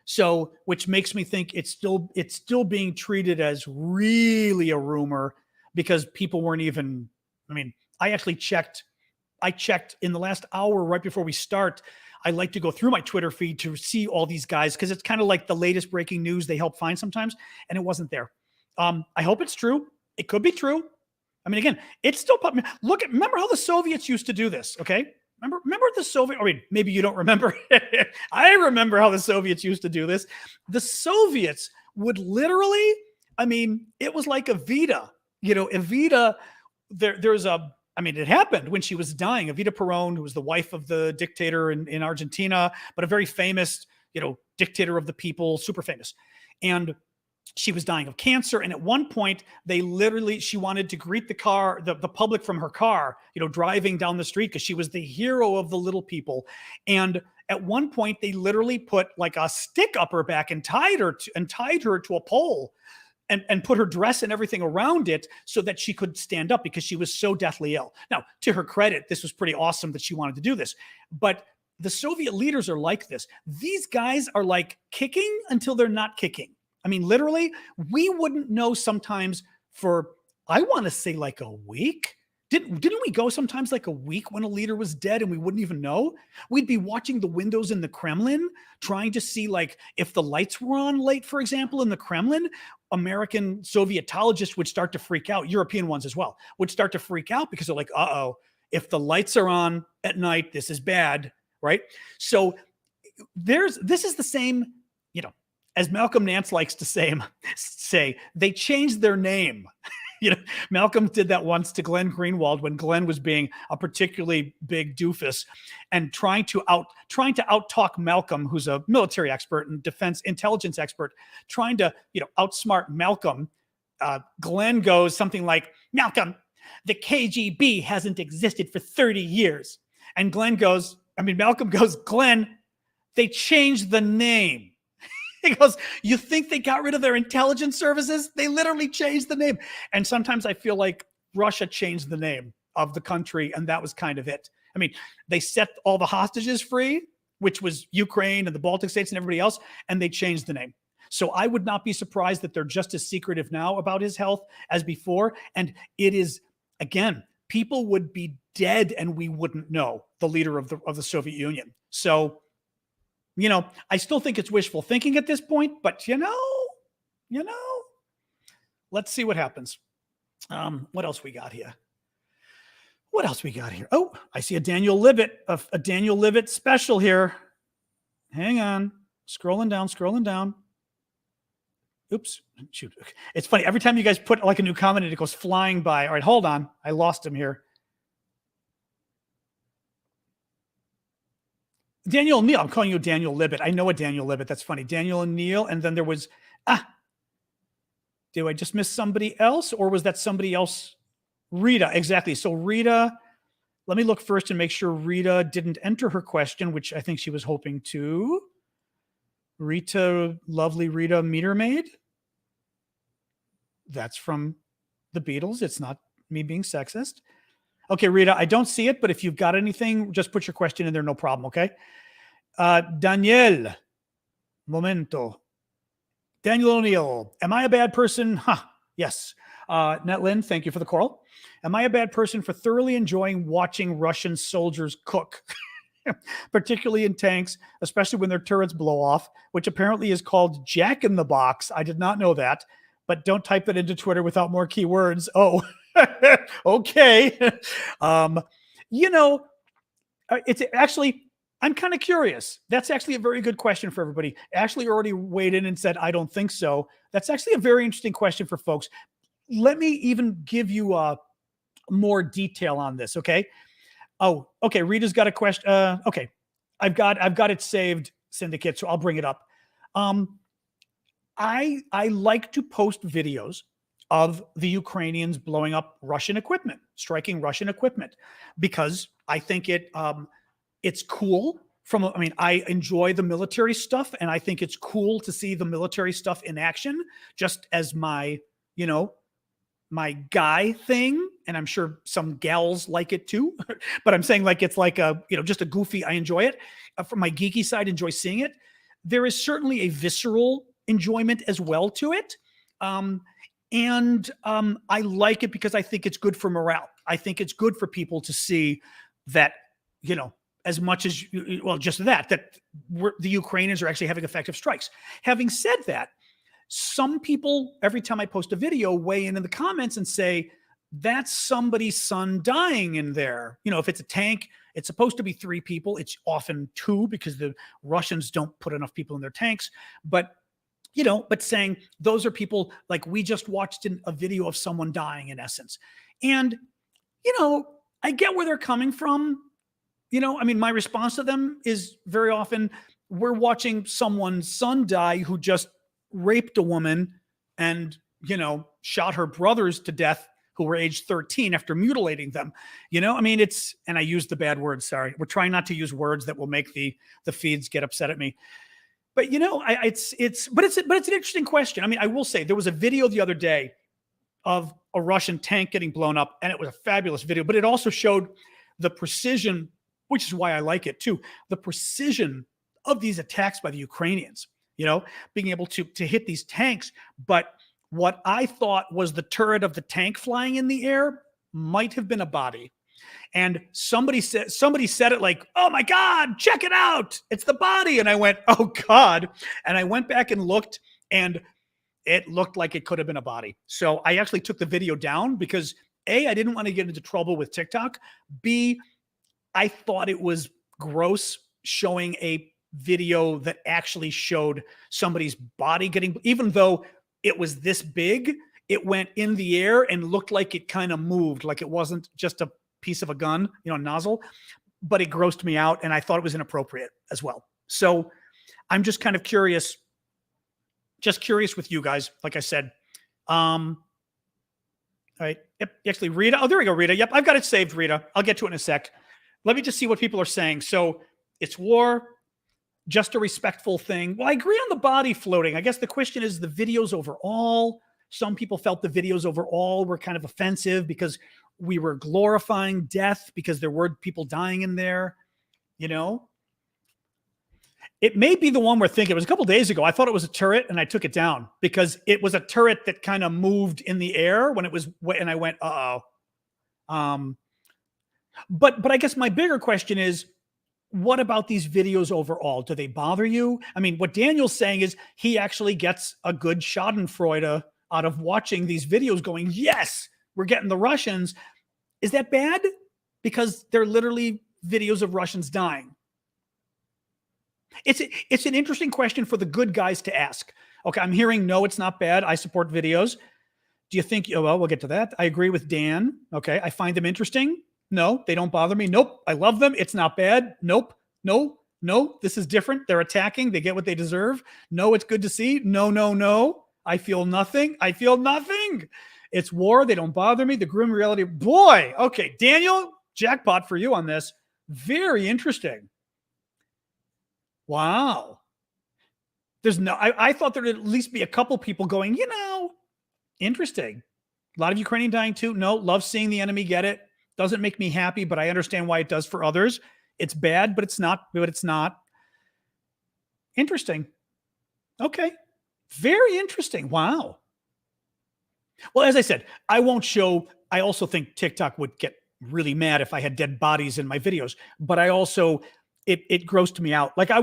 So, which makes me think it's still being treated as really a rumor, because people weren't even, I actually checked in the last hour right before we start. I like to go through my Twitter feed to see all these guys, because it's kind of like the latest breaking news they help find sometimes, and it wasn't there. I hope it's true. It could be true. Again, it's still, remember how the Soviets used to do this, okay? Remember the Soviet, maybe you don't remember. I remember how the Soviets used to do this. The Soviets would literally, it was like Evita. Evita, it happened when she was dying. Evita Peron, who was the wife of the dictator in Argentina, but a very famous, dictator of the people, super famous. And she was dying of cancer. And at one point, she wanted to greet the public from her car, driving down the street, because she was the hero of the little people. And at one point, they literally put like a stick up her back and tied her to a pole. And put her dress and everything around it so that she could stand up, because she was so deathly ill. Now, to her credit, this was pretty awesome that she wanted to do this. But the Soviet leaders are like this. These guys are like kicking until they're not kicking. Literally, we wouldn't know sometimes for, I want to say like a week. Didn't we go sometimes like a week when a leader was dead and we wouldn't even know? We'd be watching the windows in the Kremlin, trying to see like if the lights were on late, for example, in the Kremlin. American Sovietologists would start to freak out. European ones as well would start to freak out, because they're like, if the lights are on at night, this is bad, right? So this is the same, as Malcolm Nance likes to say, they changed their name. Malcolm did that once to Glenn Greenwald when Glenn was being a particularly big doofus and trying to out-talk Malcolm, who's a military expert and defense intelligence expert, trying to, outsmart Malcolm. Glenn goes something like, Malcolm, the KGB hasn't existed for 30 years. And Malcolm goes, Glenn, they changed the name. He goes, you think they got rid of their intelligence services? They literally changed the name. And sometimes I feel like Russia changed the name of the country, and that was kind of it. I mean, they set all the hostages free, which was Ukraine and the Baltic states and everybody else, and they changed the name. So I would not be surprised that they're just as secretive now about his health as before. And it is, again, people would be dead and we wouldn't know, the leader of the Soviet Union. So, you know, I still think it's wishful thinking at this point, but you know, let's see what happens. What else we got here? Oh, I see a Daniel Livet special here. Hang on. Scrolling down. Oops. Shoot. It's funny. Every time you guys put like a new comment in, it goes flying by. All right, hold on. I lost him here. Daniel Neal. I'm calling you Daniel Livet. I know a Daniel Livet. That's funny. Daniel and Neal. And then there was, did I just miss somebody else? Or was that somebody else? Rita. Exactly. So Rita, let me look first and make sure Rita didn't enter her question, which I think she was hoping to. Rita, lovely Rita Meter Maid. That's from the Beatles. It's not me being sexist. Okay, Rita, I don't see it, but if you've got anything, just put your question in there. No problem, okay? Daniel, momento. Daniel O'Neill, am I a bad person? Yes. Netlin, thank you for the coral. Am I a bad person for thoroughly enjoying watching Russian soldiers cook? Particularly in tanks, especially when their turrets blow off, which apparently is called Jack in the Box. I did not know that, but don't type that into Twitter without more keywords. Oh, okay. You know, it's actually, I'm kind of curious. That's actually a very good question for everybody. Ashley already weighed in and said, I don't think so. That's actually a very interesting question for folks. Let me even give you more detail on this, okay? Oh, okay. Rita's got a question. Okay. I've got it saved, Syndicate, so I'll bring it up. I like to post videos of the Ukrainians blowing up Russian equipment, striking Russian equipment, because I think it's cool. I enjoy the military stuff, and I think it's cool to see the military stuff in action, just as my guy thing. And I'm sure some gals like it too, but I'm saying like, it's like just a goofy, I enjoy it. From my geeky side, enjoy seeing it. There is certainly a visceral enjoyment as well to it. I like it because I think it's good for morale. I think it's good for people to see that, as much as, just that the Ukrainians are actually having effective strikes. Having said that, some people, every time I post a video, weigh in the comments and say, that's somebody's son dying in there. If it's a tank, it's supposed to be 3 people. It's often 2 because the Russians don't put enough people in their tanks. But saying those are people, like, we just watched a video of someone dying, in essence. And, I get where they're coming from. My response to them is very often, we're watching someone's son die who just raped a woman and, shot her brothers to death who were age 13 after mutilating them. And I used the bad words. Sorry. We're trying not to use words that will make the feeds get upset at me. But, it's an interesting question. I will say there was a video the other day of a Russian tank getting blown up, and it was a fabulous video, but it also showed the precision, which is why I like it too, the precision of these attacks by the Ukrainians, being able to hit these tanks. But what I thought was the turret of the tank flying in the air might have been a body. And somebody said it like, oh my God, check it out. It's the body. And I went, oh God. And I went back and looked, and it looked like it could have been a body. So I actually took the video down because A, I didn't want to get into trouble with TikTok. B, I thought it was gross showing a video that actually showed somebody's body getting, even though it was this big, it went in the air and looked like it kind of moved, like it wasn't just a piece of a gun, nozzle, but it grossed me out, and I thought it was inappropriate as well. So I'm just kind of curious with you guys, like I said. All right. Yep. Actually, Rita. Oh, there we go, Rita. Yep. I've got it saved, Rita. I'll get to it in a sec. Let me just see what people are saying. So it's war, just a respectful thing. Well, I agree on the body floating. I guess the question is the videos overall. Some people felt the videos overall were kind of offensive because we were glorifying death because there were people dying in there, you know? It may be the one we're thinking. It was a couple days ago. I thought it was a turret and I took it down because it was a turret that kind of moved in the air when it was, and I went, uh-oh. But I guess my bigger question is, what about these videos overall? Do they bother you? I mean, what Daniel's saying is he actually gets a good schadenfreude out of watching these videos going, yes, we're getting the Russians. Is that bad? Because they're literally videos of Russians dying. It's an interesting question for the good guys to ask. Okay, I'm hearing, no, it's not bad. I support videos. Do you think, oh, well, we'll get to that. I agree with Dan. Okay, I find them interesting. No, they don't bother me. Nope, I love them. It's not bad. Nope, no, this is different. They're attacking. They get what they deserve. No, it's good to see. No. I feel nothing. It's war. They don't bother me. The grim reality. Boy, okay, Daniel, jackpot for you on this. Very interesting. Wow. I thought there'd at least be a couple people going, interesting. A lot of Ukrainian dying too. No, love seeing the enemy get it. Doesn't make me happy, but I understand why it does for others. It's bad, but it's not. Interesting. Okay. Very interesting. Wow. Well, as I said, I won't show. I also think TikTok would get really mad if I had dead bodies in my videos, but I also, it grossed me out. Like I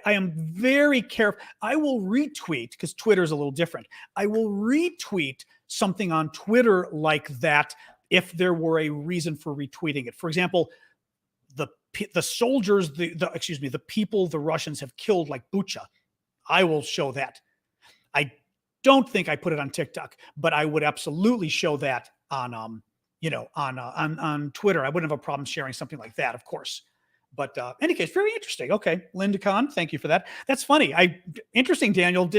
am very careful. I will retweet, because Twitter is a little different. I will retweet something on Twitter like that if there were a reason for retweeting it. For example, the soldiers, the people the Russians have killed, like Bucha, I will show that. I don't think I put it on TikTok, but I would absolutely show that on Twitter. I wouldn't have a problem sharing something like that, of course. But in any case, very interesting. Okay, Linda Kahn, thank you for that. That's funny. Interesting, Daniel.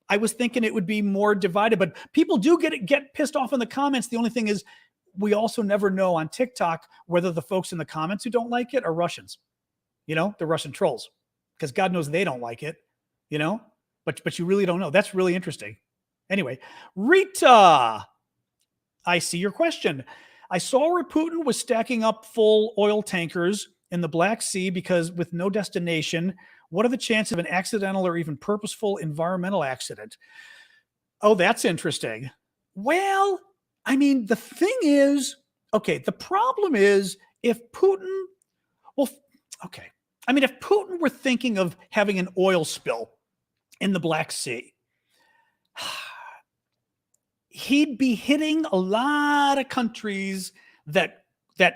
I was thinking it would be more divided, but people do get pissed off in the comments. The only thing is, we also never know on TikTok whether the folks in the comments who don't like it are Russians. The Russian trolls, because God knows they don't like it. But you really don't know. That's really interesting. Anyway, Rita, I see your question. I saw where Putin was stacking up full oil tankers in the Black Sea because with no destination, what are the chances of an accidental or even purposeful environmental accident? Oh, that's interesting. Well, I mean, the thing is, okay, the problem is if Putin were thinking of having an oil spill in the Black Sea, he'd be hitting a lot of countries that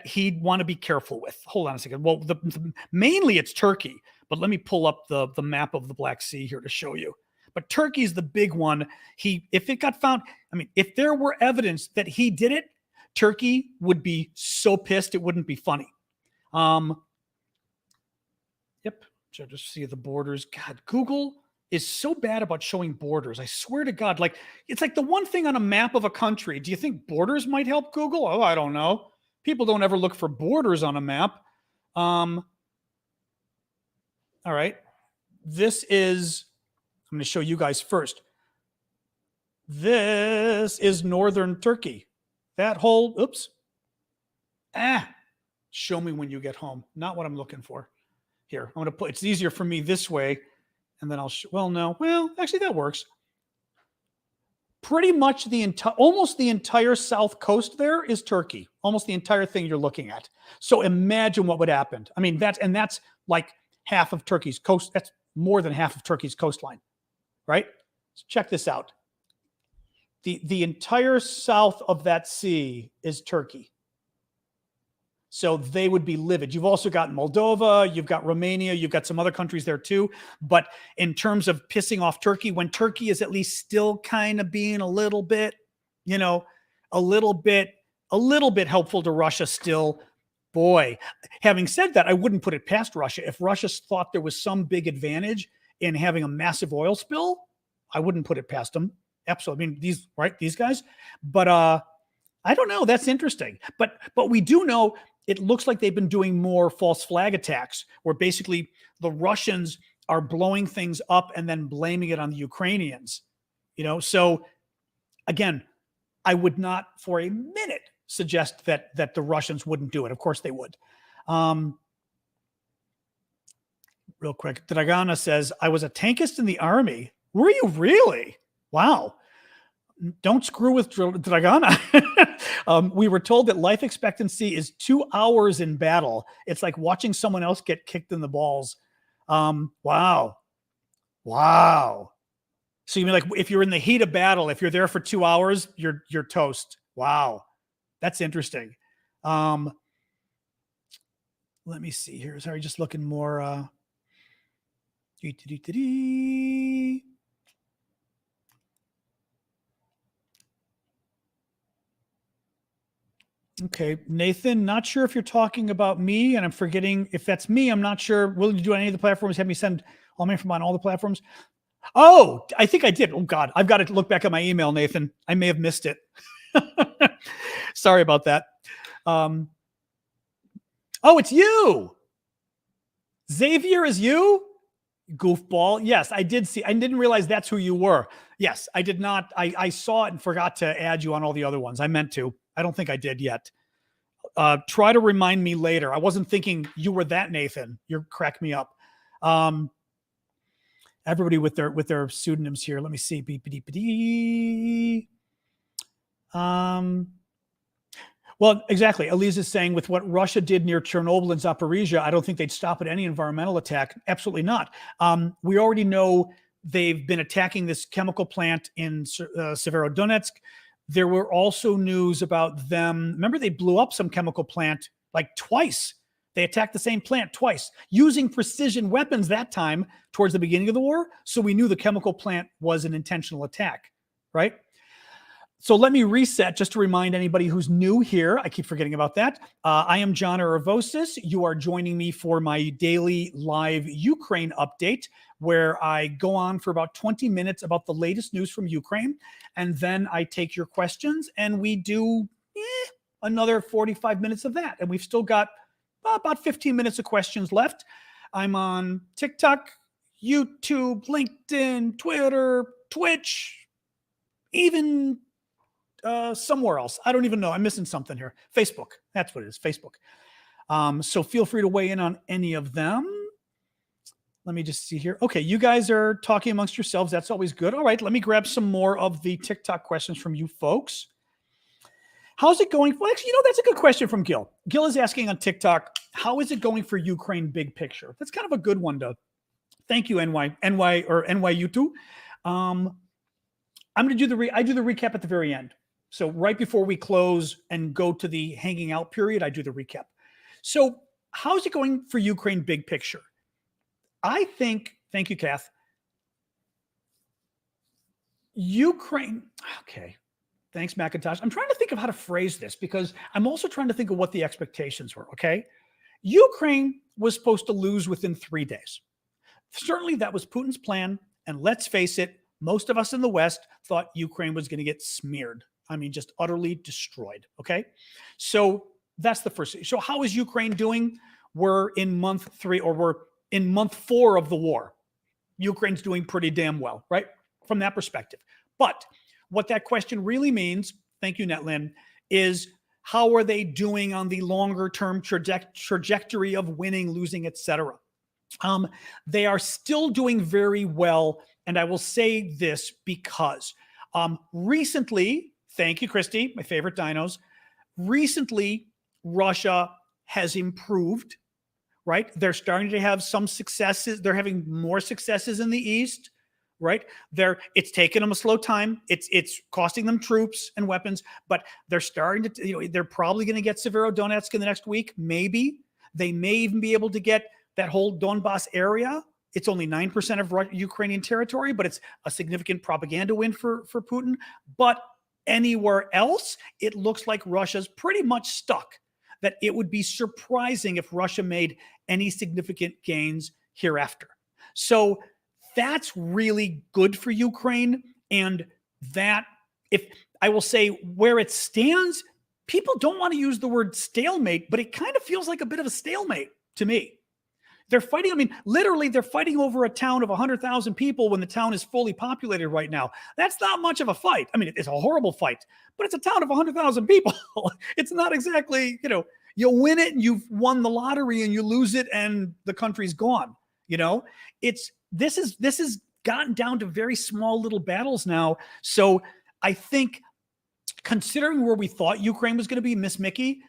he'd want to be careful with. Hold on a second. Well, mainly it's Turkey, but let me pull up the map of the Black Sea here to show you. But Turkey's the big one. If it got found, if there were evidence that he did it, Turkey would be so pissed it wouldn't be funny. Yep. Just see the borders. God, Google is so bad about showing borders. I swear to God, it's like the one thing on a map of a country. Do you think borders might help Google? Oh, I don't know. People don't ever look for borders on a map. All right. I'm going to show you guys first. This is northern Turkey. That whole, show me when you get home. Not what I'm looking for. Here, I'm going to put, it's easier for me this way. And then actually that works. Pretty much almost the entire south coast there is Turkey. Almost the entire thing you're looking at. So imagine what would happen. That's like half of Turkey's coast. That's more than half of Turkey's coastline, right? So check this out. The entire south of that sea is Turkey. So they would be livid. You've also got Moldova, you've got Romania, you've got some other countries there too. But in terms of pissing off Turkey, when Turkey is at least still kind of being a little bit helpful to Russia still, boy. Having said that, I wouldn't put it past Russia. If Russia thought there was some big advantage in having a massive oil spill, I wouldn't put it past them. Absolutely. These guys. But I don't know. That's interesting. But we do know it looks like they've been doing more false flag attacks where basically the Russians are blowing things up and then blaming it on the Ukrainians. So again, I would not for a minute suggest that the Russians wouldn't do it. Of course they would. Real quick, Dragana says, I was a tankist in the army. Were you really? Wow. Don't screw with Dragana. We were told that life expectancy is 2 hours in battle. It's like watching someone else get kicked in the balls. Wow. So you mean like if you're in the heat of battle, if you're there for 2 hours, you're toast. Wow. That's interesting. Let me see here. Sorry, just looking more. Okay, Nathan, not sure if you're talking about me, and I'm forgetting if that's me. I'm not sure. Will you do any of the platforms? Have me send all my info on all the platforms? Oh, I think I did. Oh, God. I've got to look back at my email, Nathan. I may have missed it. Sorry about that. Oh, it's you. Xavier is you? Goofball. Yes, I did see. I didn't realize that's who you were. Yes, I did not. I saw it and forgot to add you on all the other ones. I meant to. I don't think I did yet. Try to remind me later. I wasn't thinking you were that Nathan. You're crack me up. Everybody with their pseudonyms here. Let me see. Well, exactly. Elise is saying with what Russia did near Chernobyl and Zaporizhia, I don't think they'd stop at any environmental attack. Absolutely not. We already know they've been attacking this chemical plant in Severodonetsk. There were also news about them. Remember, they blew up some chemical plant like twice. They attacked the same plant twice using precision weapons that time towards the beginning of the war. So we knew the chemical plant was an intentional attack, right? So let me reset just to remind anybody who's new here. I keep forgetting about that. I am John Aravosis. You are joining me for my daily live Ukraine update, where I go on for about 20 minutes about the latest news from Ukraine. And then I take your questions and we do another 45 minutes of that. And we've still got about 15 minutes of questions left. I'm on TikTok, YouTube, LinkedIn, Twitter, Twitch, even somewhere else. I don't even know. I'm missing something here. Facebook. That's what it is. Facebook. So feel free to weigh in on any of them. Let me just see here. Okay, you guys are talking amongst yourselves. That's always good. All right, let me grab some more of the TikTok questions from you folks. How's it going? Well, actually, that's a good question from Gil. Gil is asking on TikTok, how is it going for Ukraine big picture? That's kind of a good one, Doug. Thank you, NYU2. I'm going to do I do the recap at the very end. So right before we close and go to the hanging out period, I do the recap. So how's it going for Ukraine big picture? I think, thank you, Kath. Ukraine, okay. Thanks, Macintosh. I'm trying to think of how to phrase this because I'm also trying to think of what the expectations were, okay? Ukraine was supposed to lose within 3 days. Certainly that was Putin's plan. And let's face it, most of us in the West thought Ukraine was going to get smeared. I mean, just utterly destroyed, okay? So that's the first thing. So how is Ukraine doing? We're in month 3 or we're in month 4 of the war. Ukraine's doing pretty damn well, right? From that perspective. But what that question really means, thank you, Netlin, is how are they doing on the longer term trajectory of winning, losing, etc.? They are still doing very well. And I will say this because recently, thank you, Christy, my favorite dinos. Recently, Russia has improved, right? They're starting to have some successes. They're having more successes in the East, right? It's taken them a slow time. It's costing them troops and weapons, but they're starting to, they're probably going to get Severodonetsk in the next week. Maybe they may even be able to get that whole Donbass area. It's only 9% of Ukrainian territory, but it's a significant propaganda win for Putin. But anywhere else, it looks like Russia's pretty much stuck. That it would be surprising if Russia made any significant gains hereafter. So that's really good for Ukraine. And that, if I will say where it stands, people don't want to use the word stalemate, but it kind of feels like a bit of a stalemate to me. They're fighting. I mean, literally, they're fighting over a town of 100,000 people when the town is fully populated right now. That's not much of a fight. I mean, it's a horrible fight, but it's a town of 100,000 people. It's not exactly, you win it and you've won the lottery, and you lose it and the country's gone. This is gotten down to very small little battles now. So I think, considering where we thought Ukraine was going to be, Miss Mickey,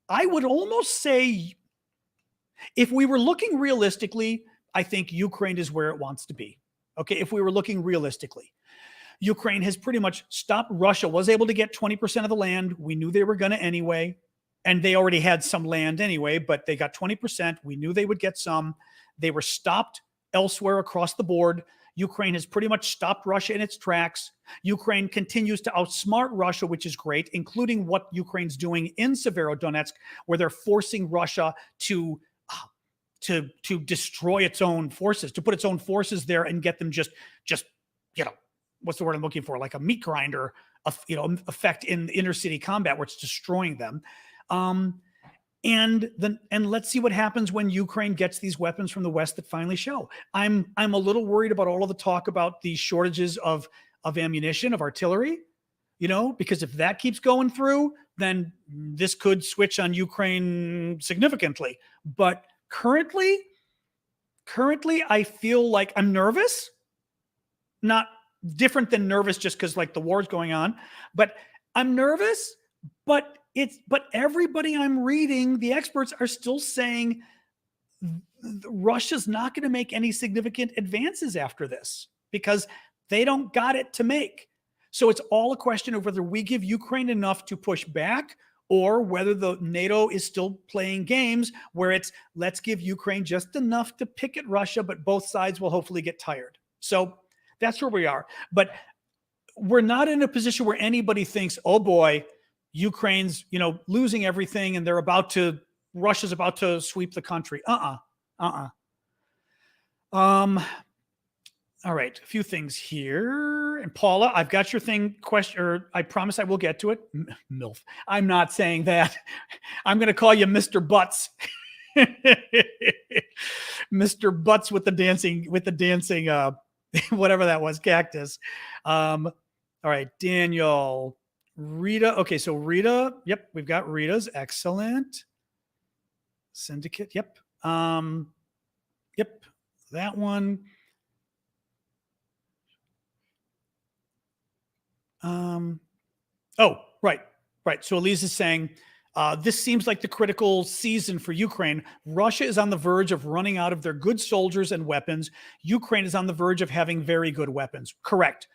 I would almost say, if we were looking realistically, I think Ukraine is where it wants to be. Okay, if we were looking realistically, Ukraine has pretty much stopped. Russia was able to get 20% of the land. We knew they were going to anyway, and they already had some land anyway, but they got 20%. We knew they would get some. They were stopped elsewhere across the board. Ukraine has pretty much stopped Russia in its tracks. Ukraine continues to outsmart Russia, which is great, including what Ukraine's doing in Severodonetsk, where they're forcing Russia to destroy its own forces, to put its own forces there and get them just what's the word I'm looking for? Like a meat grinder, effect in inner city combat where it's destroying them. And let's see what happens when Ukraine gets these weapons from the West that finally show. I'm a little worried about all of the talk about the shortages of ammunition, of artillery, because if that keeps going through, then this could switch on Ukraine significantly. But currently, I feel like I'm nervous, not different than nervous just because like the war's going on, but I'm nervous, but everybody I'm reading, the experts are still saying Russia's not going to make any significant advances after this because they don't got it to make. So it's all a question of whether we give Ukraine enough to push back, or whether the NATO is still playing games where it's, let's give Ukraine just enough to pick at Russia, but both sides will hopefully get tired. So that's where we are. But we're not in a position where anybody thinks, oh boy, Ukraine's, losing everything and Russia's about to sweep the country. All right, a few things here. And Paula, I've got your thing or I promise I will get to it. MILF. I'm not saying that. I'm going to call you Mr. Butts. Mr. Butts with the dancing, whatever that was, cactus. All right, Daniel, Rita. Okay, so Rita, yep, we've got Rita's. Excellent. Syndicate, yep. Yep, that one. Right. So Elise is saying, this seems like the critical season for Ukraine. Russia is on the verge of running out of their good soldiers and weapons. Ukraine is on the verge of having very good weapons. Correct.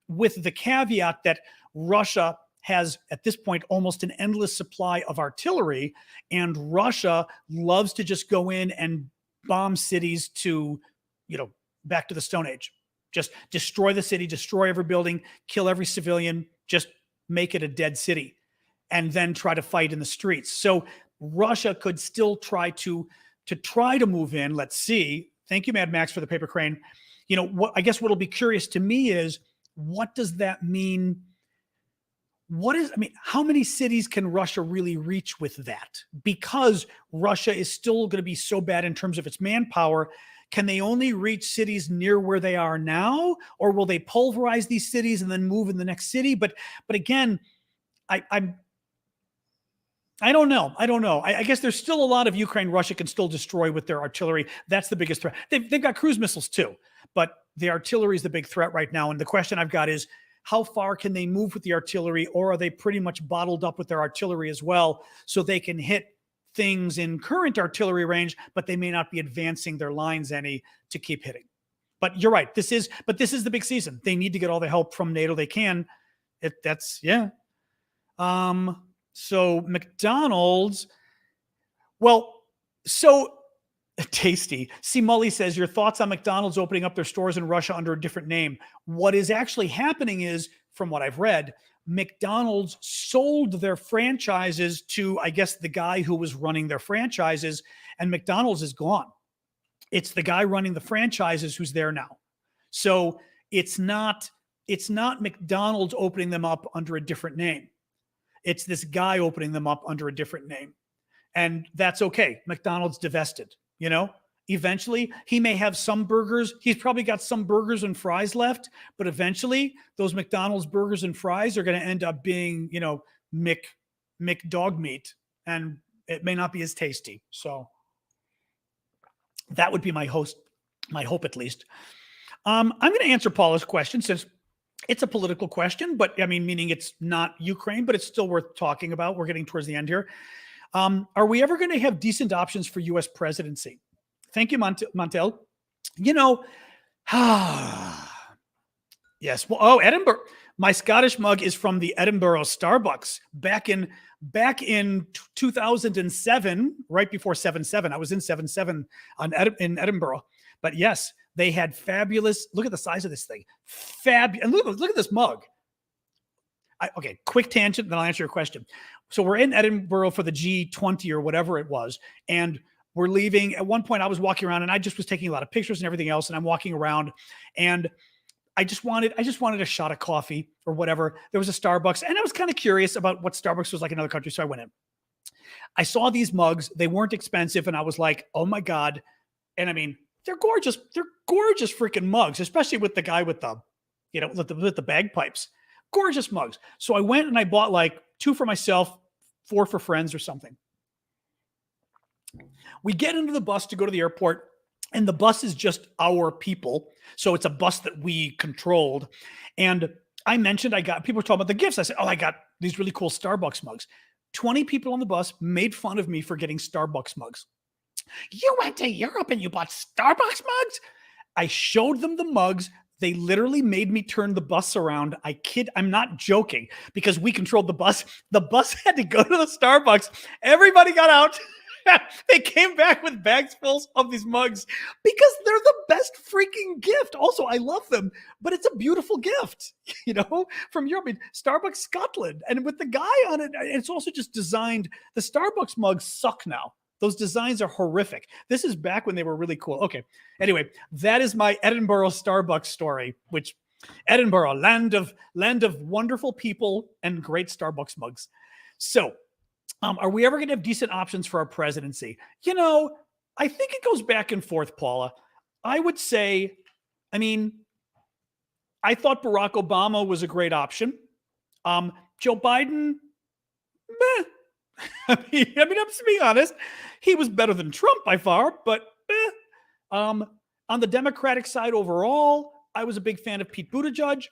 With the caveat that Russia has, at this point, almost an endless supply of artillery, and Russia loves to just go in and bomb cities to, back to the Stone Age. Just destroy the city, destroy every building, kill every civilian, just make it a dead city, and then try to fight in the streets. So Russia could still try to move in. Let's see. Thank you, Mad Max, for the paper crane. I guess what'll be curious to me is, what does that mean? How many cities can Russia really reach with that? Because Russia is still going to be so bad in terms of its manpower. Can they only reach cities near where they are now, or will they pulverize these cities and then move in the next city? But again, I don't know. I guess there's still a lot of Ukraine Russia can still destroy with their artillery. That's the biggest threat. They've got cruise missiles too, but the artillery is the big threat right now. And the question I've got is, how far can they move with the artillery, or are they pretty much bottled up with their artillery as well, so they can hit things in current artillery range, but they may not be advancing their lines any to keep hitting. But you're right. This is the big season. They need to get all the help from NATO they can. So McDonald's, Tasty. See, Mully says, your thoughts on McDonald's opening up their stores in Russia under a different name. What is actually happening is, from what I've read, McDonald's sold their franchises to, I guess, the guy who was running their franchises, and McDonald's is gone. It's the guy running the franchises who's there now. So it's not McDonald's opening them up under a different name. It's this guy opening them up under a different name. And that's okay. McDonald's divested, eventually he may have some burgers. He's probably got some burgers and fries left, but eventually those McDonald's burgers and fries are going to end up being, Mick dog meat, and it may not be as tasty. So that would be my hope at least. I'm going to answer Paula's question since it's a political question, but meaning it's not Ukraine, but it's still worth talking about. We're getting towards the end here. Are we ever going to have decent options for U.S. presidency? Thank you, Montel. Yes. Well, Edinburgh. My Scottish mug is from the Edinburgh Starbucks back in 2007, right before 7/7. I was in 7/7 in Edinburgh. But yes, they had fabulous. Look at the size of this thing. And look at this mug. Okay, quick tangent, then I'll answer your question. So we're in Edinburgh for the G20 or whatever it was, and we're leaving. At one point, I was walking around, and I just was taking a lot of pictures and everything else, and I'm walking around, and I just wanted a shot of coffee or whatever. There was a Starbucks, and I was kind of curious about what Starbucks was like in other countries, so I went in. I saw these mugs. They weren't expensive, and I was like, oh my God. And they're gorgeous. They're gorgeous freaking mugs, especially with the guy with the, with the bagpipes. Gorgeous mugs. So I went and I bought like 2 for myself, 4 for friends or something. We get into the bus to go to the airport, and the bus is just our people. So it's a bus that we controlled. And I mentioned people were talking about the gifts. I said, I got these really cool Starbucks mugs. 20 people on the bus made fun of me for getting Starbucks mugs. You went to Europe and you bought Starbucks mugs? I showed them the mugs. They literally made me turn the bus around. I'm not joking, because we controlled the bus. The bus had to go to the Starbucks. Everybody got out. They came back with bags full of these mugs because they're the best freaking gift. Also, I love them, but it's a beautiful gift, from Europe. Starbucks Scotland. And with the guy on it, it's also just designed. The Starbucks mugs suck now. Those designs are horrific. This is back when they were really cool. Okay. Anyway, that is my Edinburgh Starbucks story, which Edinburgh, land of wonderful people and great Starbucks mugs. So, are we ever going to have decent options for our presidency? I think it goes back and forth, Paula. I would say, I thought Barack Obama was a great option. Joe Biden, meh. I'm to be honest, he was better than Trump by far, but on the Democratic side overall, I was a big fan of Pete Buttigieg.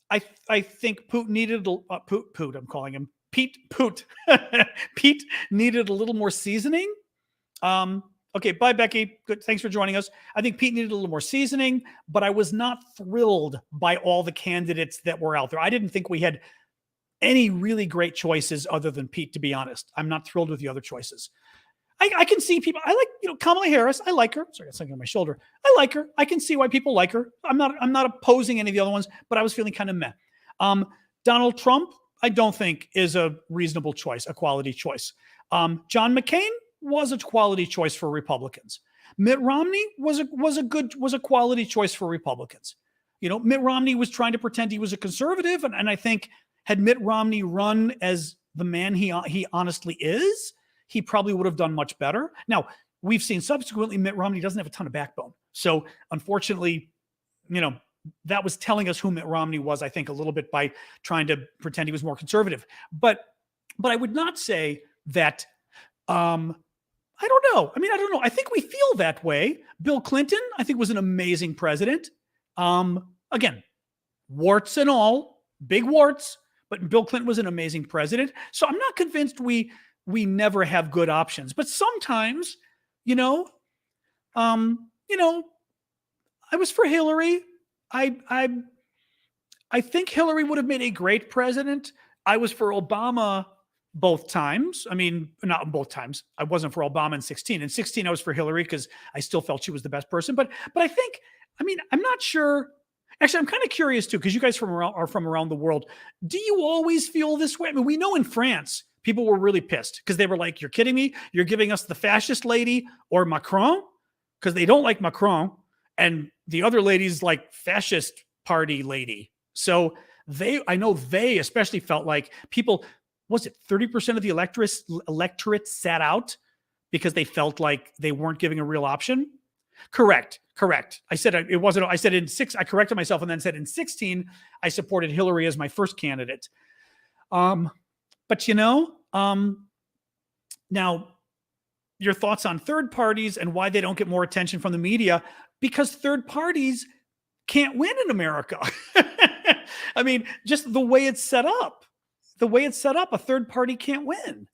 I think Poot needed Poot. I'm calling him Pete Poot. Pete needed a little more seasoning. Okay, bye Becky. Good, thanks for joining us. I think Pete needed a little more seasoning, but I was not thrilled by all the candidates that were out there. I didn't think we had any really great choices other than Pete, to be honest. I'm not thrilled with the other choices. I can see people. I like, Kamala Harris. I like her. Sorry, I got something on my shoulder. I like her. I can see why people like her. I'm not opposing any of the other ones, but I was feeling kind of meh. Donald Trump, I don't think is a reasonable choice, a quality choice. John McCain was a quality choice for Republicans. Mitt Romney was a quality choice for Republicans. Mitt Romney was trying to pretend he was a conservative, and I think had Mitt Romney run as the man he honestly is, he probably would have done much better. Now, we've seen subsequently Mitt Romney doesn't have a ton of backbone. So unfortunately, that was telling us who Mitt Romney was, I think, a little bit by trying to pretend he was more conservative. But I would not say that, I don't know. I don't know. I think we feel that way. Bill Clinton, I think, was an amazing president. Again, warts and all, big warts, but Bill Clinton was an amazing president. So I'm not convinced we never have good options. But sometimes, I was for Hillary. I think Hillary would have made a great president. I was for Obama both times. Not both times. I wasn't for Obama in 2016. In 2016, I was for Hillary because I still felt she was the best person. But I think, I'm not sure. Actually, I'm kind of curious too, because you guys are from around the world. Do you always feel this way? We know in France, people were really pissed because they were like, you're kidding me? You're giving us the fascist lady or Macron? Because they don't like Macron. And the other lady's like fascist party lady. So I know they especially felt like people, was it 30% of the electorate sat out because they felt like they weren't giving a real option? Correct. I said it wasn't. I said in 6. I corrected myself and then said in 16 I supported Hillary as my first candidate. But now your thoughts on third parties and why they don't get more attention from the media, because third parties can't win in America. I mean, just the way it's set up, a third party can't win,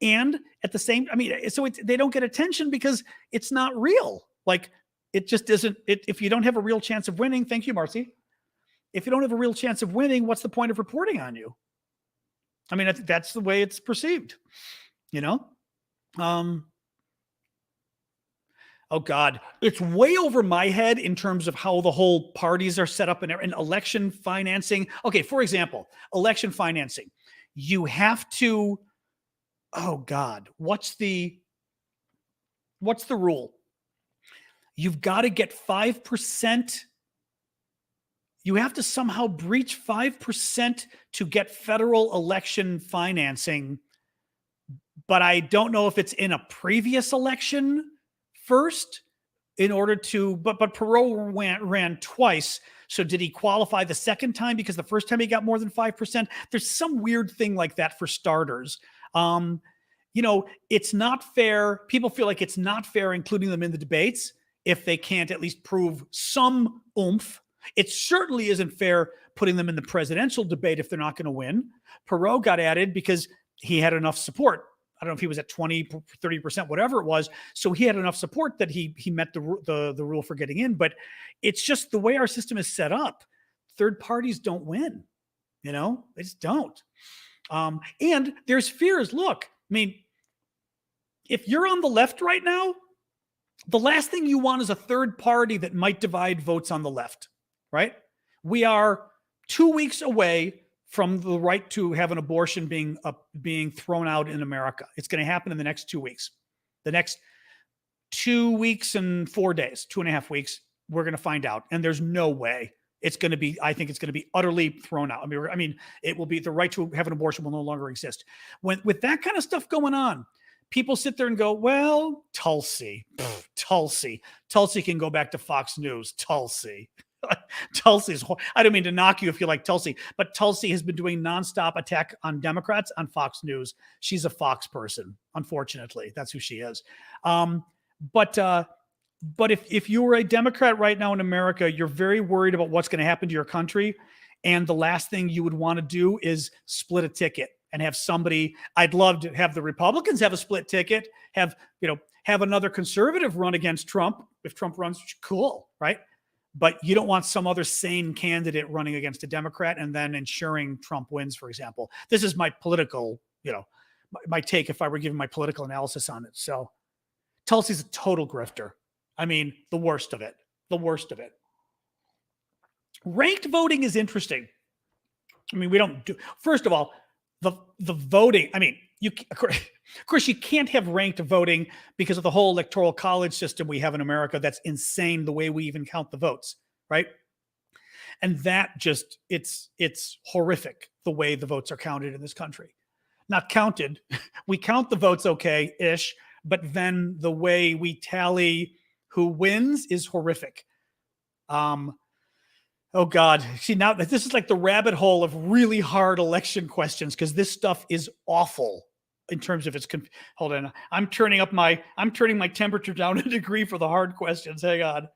and at the same, so they don't get attention because it's not real. Like, it just isn't. If you don't have a real chance of winning, thank you, Marcy. If you don't have a real chance of winning, what's the point of reporting on you? I mean, that's the way it's perceived, Oh God, it's way over my head in terms of how the whole parties are set up and election financing. Okay, for example, election financing. You have to, oh God, what's the rule? You've got to get 5%. You have to somehow breach 5% to get federal election financing. But I don't know if it's in a previous election first in order to, but Perot ran twice. So did he qualify the second time because the first time he got more than 5%? There's some weird thing like that for starters. It's not fair. People feel like it's not fair including them in the debates if they can't at least prove some oomph. It certainly isn't fair putting them in the presidential debate if they're not going to win. Perot got added because he had enough support. I don't know if he was at 20, 30%, whatever it was. So he had enough support that he met the rule for getting in. But it's just the way our system is set up. Third parties don't win. They just don't. And there's fears. Look, if you're on the left right now, the last thing you want is a third party that might divide votes on the left, right? We are 2 weeks away from the right to have an abortion being thrown out in America. It's going to happen in the next 2 weeks. The next 2 weeks and 4 days, 2.5 weeks, we're going to find out. And there's no way it's going to be, I think it's going to be utterly thrown out. It will be, the right to have an abortion will no longer exist. With that kind of stuff going on, people sit there and go, well, Tulsi can go back to Fox News. Tulsi's, I don't mean to knock you if you like Tulsi, but Tulsi has been doing nonstop attack on Democrats on Fox News. She's a Fox person, unfortunately. That's who she is. But if you were a Democrat right now in America, you're very worried about what's going to happen to your country. And the last thing you would want to do is split a ticket and have somebody. I'd love to have the Republicans have a split ticket, have another conservative run against Trump. If Trump runs, cool, right? But you don't want some other sane candidate running against a Democrat and then ensuring Trump wins, for example. This is my political, my take if I were giving my political analysis on it. So Tulsi's a total grifter. The worst of it. Ranked voting is interesting. We don't do, first of all, the voting. Of course, you can't have ranked voting because of the whole electoral college system we have in America. That's insane, the way we even count the votes, right? And that just, it's horrific, the way the votes are counted in this country. Not counted. We count the votes okay-ish, but then the way we tally who wins is horrific. Oh God. See, now this is like the rabbit hole of really hard election questions, because this stuff is awful in terms of its, hold on. I'm turning my temperature down a degree for the hard questions. Hang on.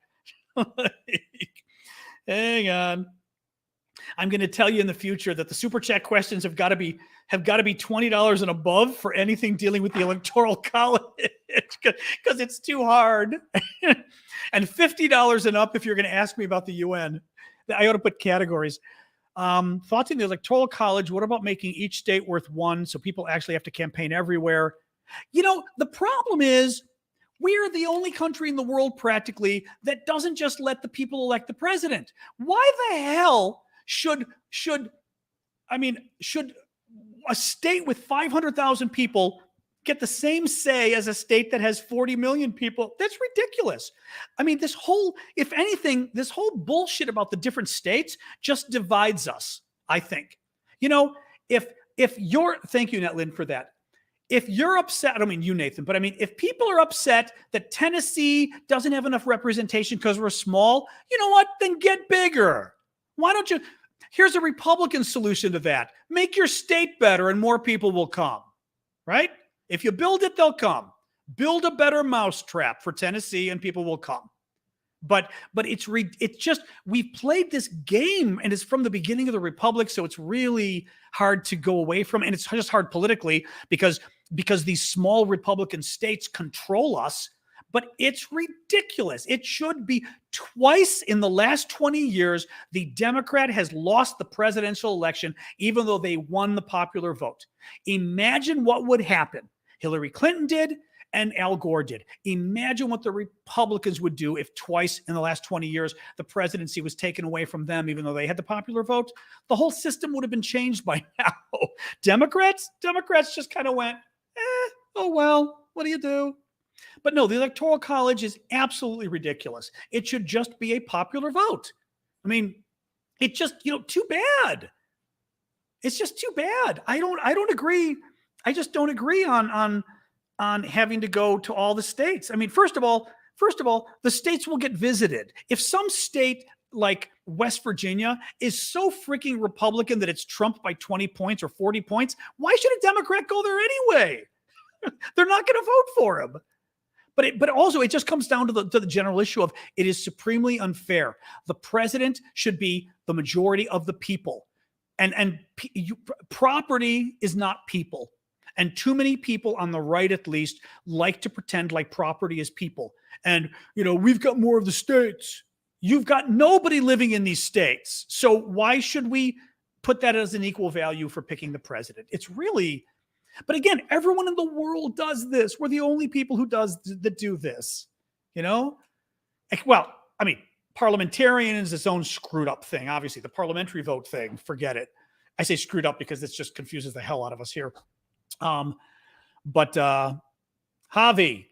Hang on. I'm going to tell you in the future that the super chat questions have got to be $20 and above for anything dealing with the electoral college, because it's too hard. And $50 and up if you're going to ask me about the UN. I ought to put categories. Thoughts in the electoral college. What about making each state worth one so people actually have to campaign everywhere? The problem is we're the only country in the world practically that doesn't just let the people elect the president. Why the hell should a state with 500,000 people get the same say as a state that has 40 million people? That's ridiculous. If anything, this whole bullshit about the different states just divides us, I think. If you're, thank you, Netlin, for that. if you're upset, I don't mean you, Nathan, but I mean, if people are upset that Tennessee doesn't have enough representation because we're small, you know what? Then get bigger. Why don't you? Here's a Republican solution to that. Make your state better and more people will come, right? If you build it, they'll come. Build a better mousetrap for Tennessee and people will come. But it's just, we've played this game and it's from the beginning of the Republic. So it's really hard to go away from. And it's just hard politically because these small Republican states control us, but it's ridiculous. It should be twice in the last 20 years, the Democrat has lost the presidential election, even though they won the popular vote. Imagine what would happen. Hillary Clinton did, and Al Gore did. Imagine what the Republicans would do if twice in the last 20 years, the presidency was taken away from them, even though they had the popular vote. The whole system would have been changed by now. Democrats just kind of went, oh, well, what do you do? But no, the Electoral College is absolutely ridiculous. It should just be a popular vote. I mean, it just, too bad. It's just too bad. I don't agree. I just don't agree on having to go to all the states. I mean, first of all, the states will get visited. If some state like West Virginia is so freaking Republican that it's Trump by 20 points or 40 points, why should a Democrat go there anyway? They're not going to vote for him. But also it just comes down to the general issue of it is supremely unfair. The president should be the majority of the people. And property is not people. And too many people on the right, at least, like to pretend like property is people. And, we've got more of the states. You've got nobody living in these states. So why should we put that as an equal value for picking the president? It's really, but again, everyone in the world does this. We're the only people that do this, Well, I mean, parliamentarian is its own screwed up thing. Obviously, the parliamentary vote thing, forget it. I say screwed up because this just confuses the hell out of us here. But Javi,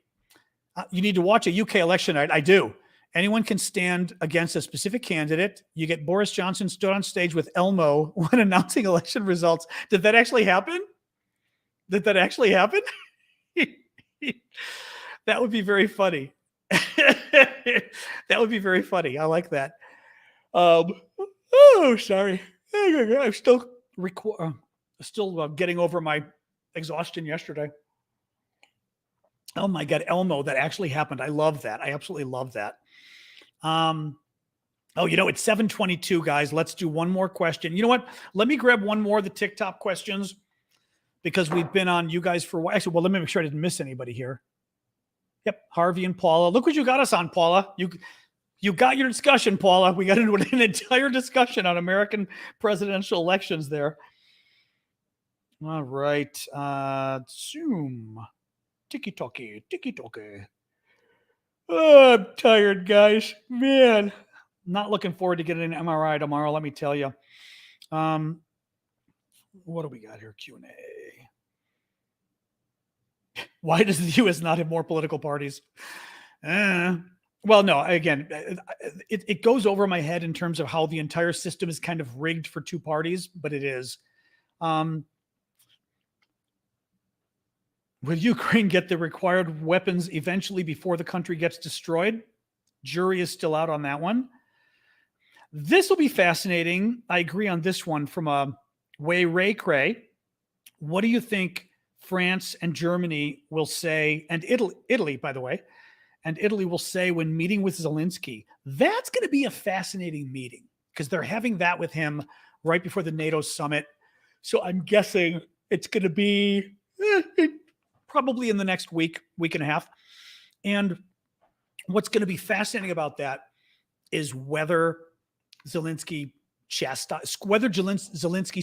you need to watch a UK election. I do. Anyone can stand against a specific candidate. You get Boris Johnson stood on stage with Elmo when announcing election results. Did that actually happen? That would be very funny. That would be very funny. I like that. Sorry. I'm still getting over my exhaustion yesterday. Oh my God, Elmo, that actually happened. I love that. I absolutely love that. It's 7:22, guys. Let's do one more question. You know what? Let me grab one more of the TikTok questions because we've been on you guys for a while. Actually, well, let me make sure I didn't miss anybody here. Yep, Harvey and Paula. Look what you got us on, Paula. You got your discussion, Paula. We got into an entire discussion on American presidential elections there. All right. Zoom. Tiki-toki. Oh, I'm tired, guys. Man, not looking forward to getting an MRI tomorrow, let me tell you. What do we got here? Q&A. Why does the U.S. not have more political parties? Well, no, again, it goes over my head in terms of how the entire system is kind of rigged for two parties, but it is. Will Ukraine get the required weapons eventually before the country gets destroyed? Jury is still out on that one. This will be fascinating. I agree on this one from Wei Ray Cray. What do you think France and Germany will say, and Italy, by the way, and Italy will say when meeting with Zelensky? That's going to be a fascinating meeting because they're having that with him right before the NATO summit. So I'm guessing it's going to be probably in the next week and a half. And what's going to be fascinating about that is whether Zelensky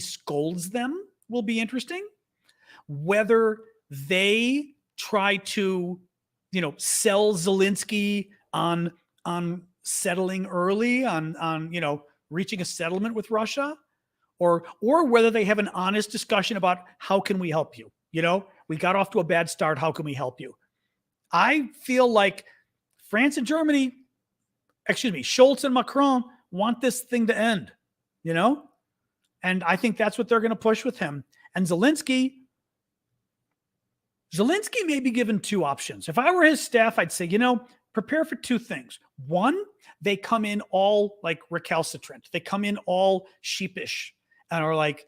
scolds them will be interesting. Whether they try to, sell Zelensky on settling early, on reaching a settlement with Russia, or whether they have an honest discussion about how can we help you? We got off to a bad start. How can we help you? I feel like France and Germany, Scholz and Macron want this thing to end, and I think that's what they're going to push with him. And Zelensky, Zelensky may be given two options. If I were his staff, I'd say, prepare for two things. One, they come in all like recalcitrant. They come in all sheepish and are like,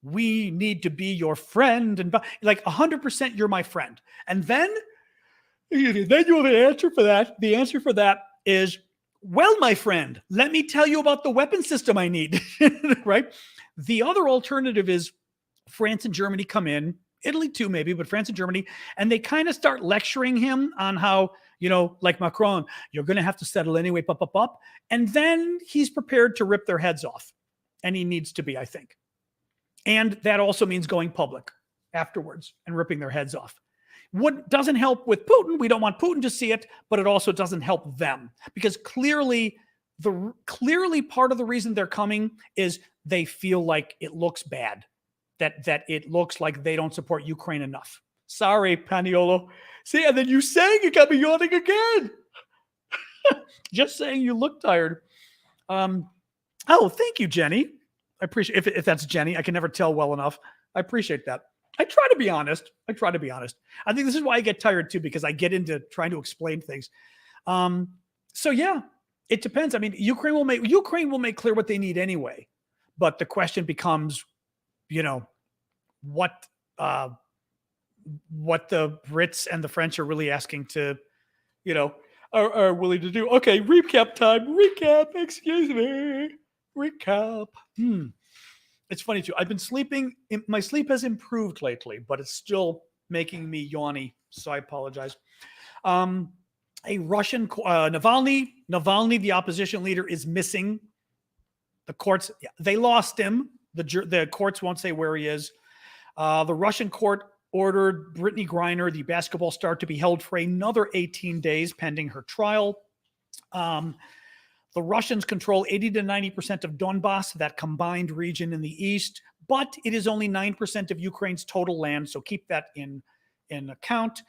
we need to be your friend. And like 100% you're my friend. And then you have an answer for that. The answer for that is, well, my friend, let me tell you about the weapon system I need, right? The other alternative is France and Germany come in, Italy too, maybe, but France and Germany, and they kind of start lecturing him on how, like Macron, you're going to have to settle anyway, up. And then he's prepared to rip their heads off. And he needs to be, I think. And that also means going public afterwards and ripping their heads off. What doesn't help with Putin, we don't want Putin to see it, but it also doesn't help them because clearly part of the reason they're coming is they feel like it looks bad, that it looks like they don't support Ukraine enough. Sorry, Paniolo. See, and then you saying you got me yawning again. Just saying you look tired. Oh, thank you, Jenny. I appreciate if that's Jenny. I can never tell well enough. I appreciate that. I try to be honest. I think this is why I get tired too, because I get into trying to explain things. So yeah, it depends. I mean, Ukraine will make clear what they need anyway. But the question becomes, what the Brits and the French are really asking to, are willing to do. Okay, recap time. Excuse me. Recap. It's funny too. I've been sleeping. My sleep has improved lately, but it's still making me yawny. So I apologize. A Russian Navalny, the opposition leader, is missing. The courts, they lost him. The courts won't say where he is. The Russian court ordered Brittany Griner, the basketball star, to be held for another 18 days pending her trial. The Russians control 80 to 90% of Donbass, that combined region in the east, but it is only 9% of Ukraine's total land, so keep that in account.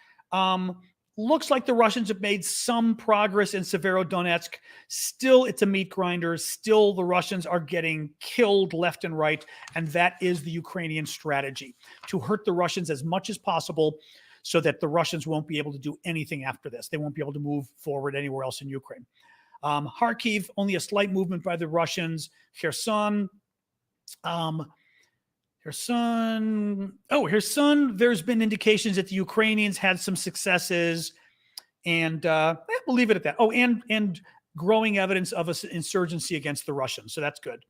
Looks like the Russians have made some progress in Severodonetsk. Still, it's a meat grinder. Still, the Russians are getting killed left and right, and that is the Ukrainian strategy, to hurt the Russians as much as possible so that the Russians won't be able to do anything after this. They won't be able to move forward anywhere else in Ukraine. Kharkiv, only a slight movement by the Russians. Kherson, there's been indications that the Ukrainians had some successes, and we'll leave it at that. Oh, and growing evidence of an insurgency against the Russians, so that's good.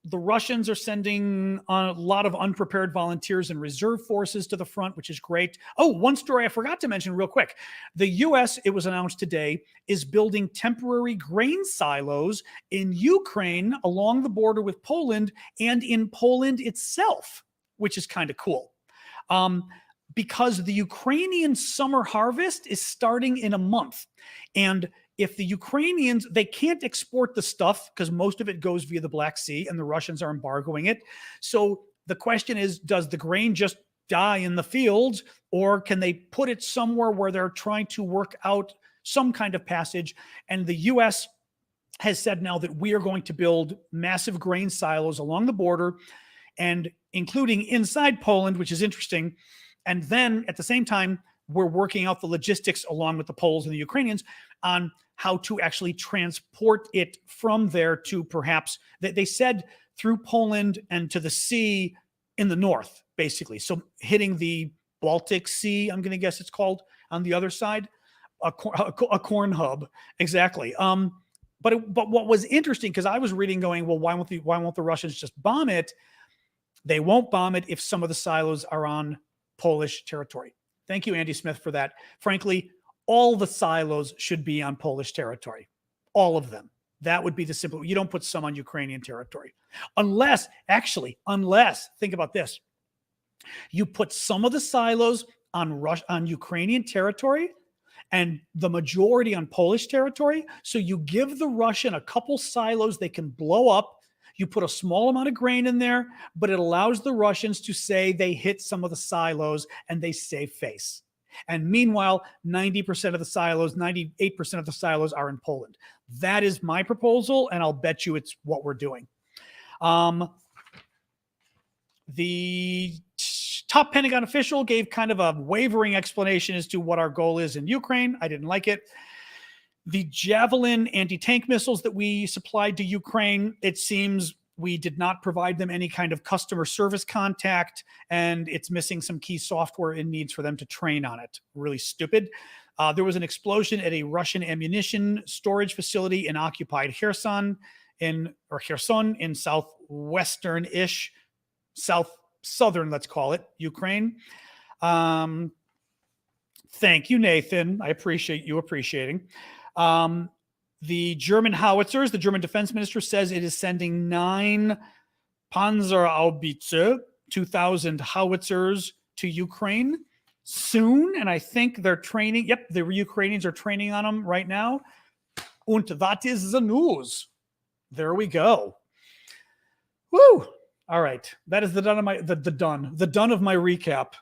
The Russians are sending a lot of unprepared volunteers and reserve forces to the front, which is great. Oh, one story I forgot to mention real quick. The U.S., it was announced today, is building temporary grain silos in Ukraine along the border with Poland and in Poland itself, which is kind of cool. Because the Ukrainian summer harvest is starting in a month. And if the Ukrainians, they can't export the stuff because most of it goes via the Black Sea and the Russians are embargoing it. So the question is, does the grain just die in the fields, or can they put it somewhere where they're trying to work out some kind of passage? And the U.S. has said now that we are going to build massive grain silos along the border, and including inside Poland, which is interesting. And then at the same time, we're working out the logistics along with the Poles and the Ukrainians on how to actually transport it from there to perhaps, they said, through Poland and to the sea in the north, basically. So hitting the Baltic Sea, I'm going to guess it's called, on the other side, a corn hub, exactly. But what was interesting, because I was reading going, well, why won't the Russians just bomb it? They won't bomb it if some of the silos are on Polish territory. Thank you, Andy Smith, for that. Frankly, all the silos should be on Polish territory. All of them. That would be the simple. You don't put some on Ukrainian territory. Unless, think about this. You put some of the silos on Ukrainian territory and the majority on Polish territory. So you give the Russian a couple silos they can blow up. You put a small amount of grain in there, but it allows the Russians to say they hit some of the silos and they save face. And meanwhile, 90% of the silos, 98% of the silos are in Poland. That is my proposal, and I'll bet you it's what we're doing. The top Pentagon official gave kind of a wavering explanation as to what our goal is in Ukraine. I didn't like it. The Javelin anti-tank missiles that we supplied to Ukraine, it seems we did not provide them any kind of customer service contact, and it's missing some key software it needs for them to train on it. Really stupid. There was an explosion at a Russian ammunition storage facility in occupied Kherson in southwestern-ish, southern, let's call it, Ukraine. Thank you, Nathan. I appreciate you appreciating. The German howitzers, the German defense minister says it is sending 9 Panzerhaubitze, 2,000 howitzers to Ukraine soon. And I think they're training. Yep, the Ukrainians are training on them right now. Und that is the news. There we go. Woo. All right. That is the done of my, the done of my recap.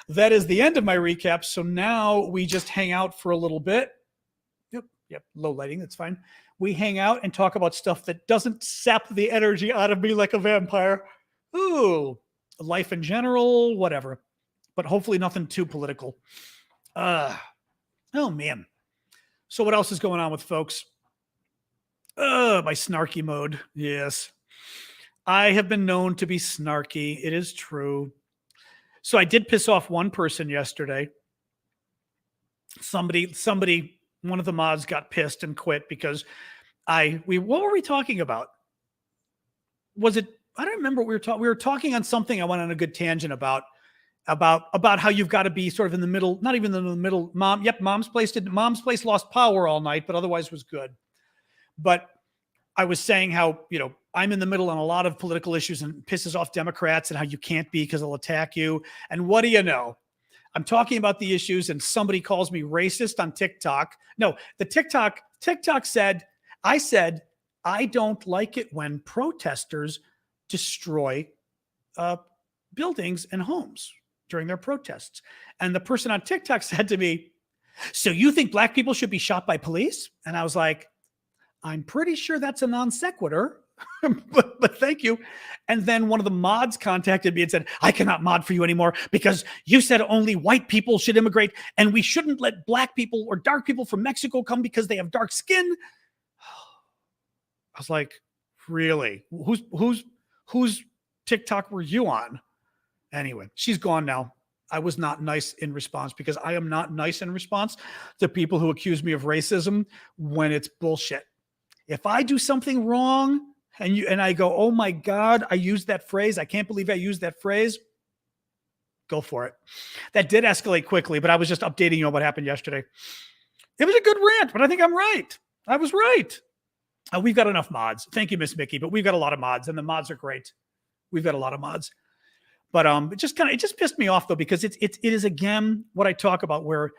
That is the end of my recap. So now we just hang out for a little bit. Yep, low lighting, that's fine. We hang out and talk about stuff that doesn't sap the energy out of me like a vampire. Ooh, life in general, whatever. But hopefully nothing too political. Oh, man. So what else is going on with folks? My snarky mode. Yes. I have been known to be snarky. It is true. So I did piss off one person yesterday. Somebody, one of the mods got pissed and quit because what were we talking about? Was it, I don't remember what we were talking. We were talking on something I went on a good tangent about how you've got to be sort of in the middle, not even in the middle. Mom's place lost power all night, but otherwise was good. But I was saying how, I'm in the middle on a lot of political issues and pisses off Democrats and how you can't be because they'll attack you. And what do you know? I'm talking about the issues and somebody calls me racist on TikTok. No, the TikTok said, I don't like it when protesters destroy buildings and homes during their protests. And the person on TikTok said to me, so you think black people should be shot by police? And I was like, I'm pretty sure that's a non sequitur. but thank you. And then one of the mods contacted me and said, I cannot mod for you anymore because you said only white people should immigrate and we shouldn't let black people or dark people from Mexico come because they have dark skin. I was like, really? Whose TikTok were you on? Anyway, she's gone now. I was not nice in response because I am not nice in response to people who accuse me of racism when it's bullshit. If I do something wrong and I go, oh my God, I used that phrase. I can't believe I used that phrase. Go for it. That did escalate quickly, but I was just updating you on what happened yesterday. It was a good rant, but I think I'm right. I was right. We've got enough mods. Thank you, Miss Mickey, but we've got a lot of mods and the mods are great. We've got a lot of mods. But it just pissed me off though, because it is again what I talk about where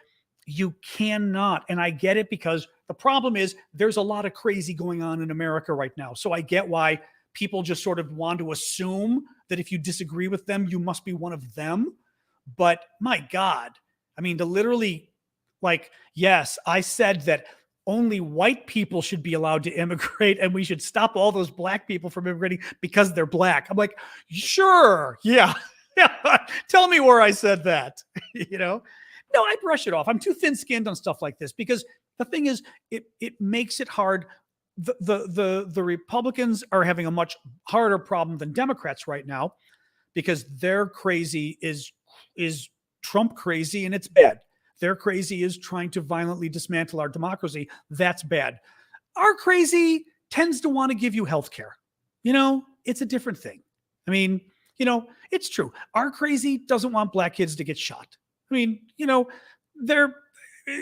you cannot, and I get it because the problem is there's a lot of crazy going on in America right now. So I get why people just sort of want to assume that if you disagree with them, you must be one of them. But my God, I mean, to literally yes, I said that only white people should be allowed to immigrate and we should stop all those black people from immigrating because they're black. I'm like, sure. Yeah. Tell me where I said that, No, I brush it off. I'm too thin-skinned on stuff like this because the thing is, it makes it hard. The Republicans are having a much harder problem than Democrats right now because their crazy is Trump crazy and it's bad. Their crazy is trying to violently dismantle our democracy. That's bad. Our crazy tends to want to give you health care. It's a different thing. I mean, it's true. Our crazy doesn't want black kids to get shot. I mean, they're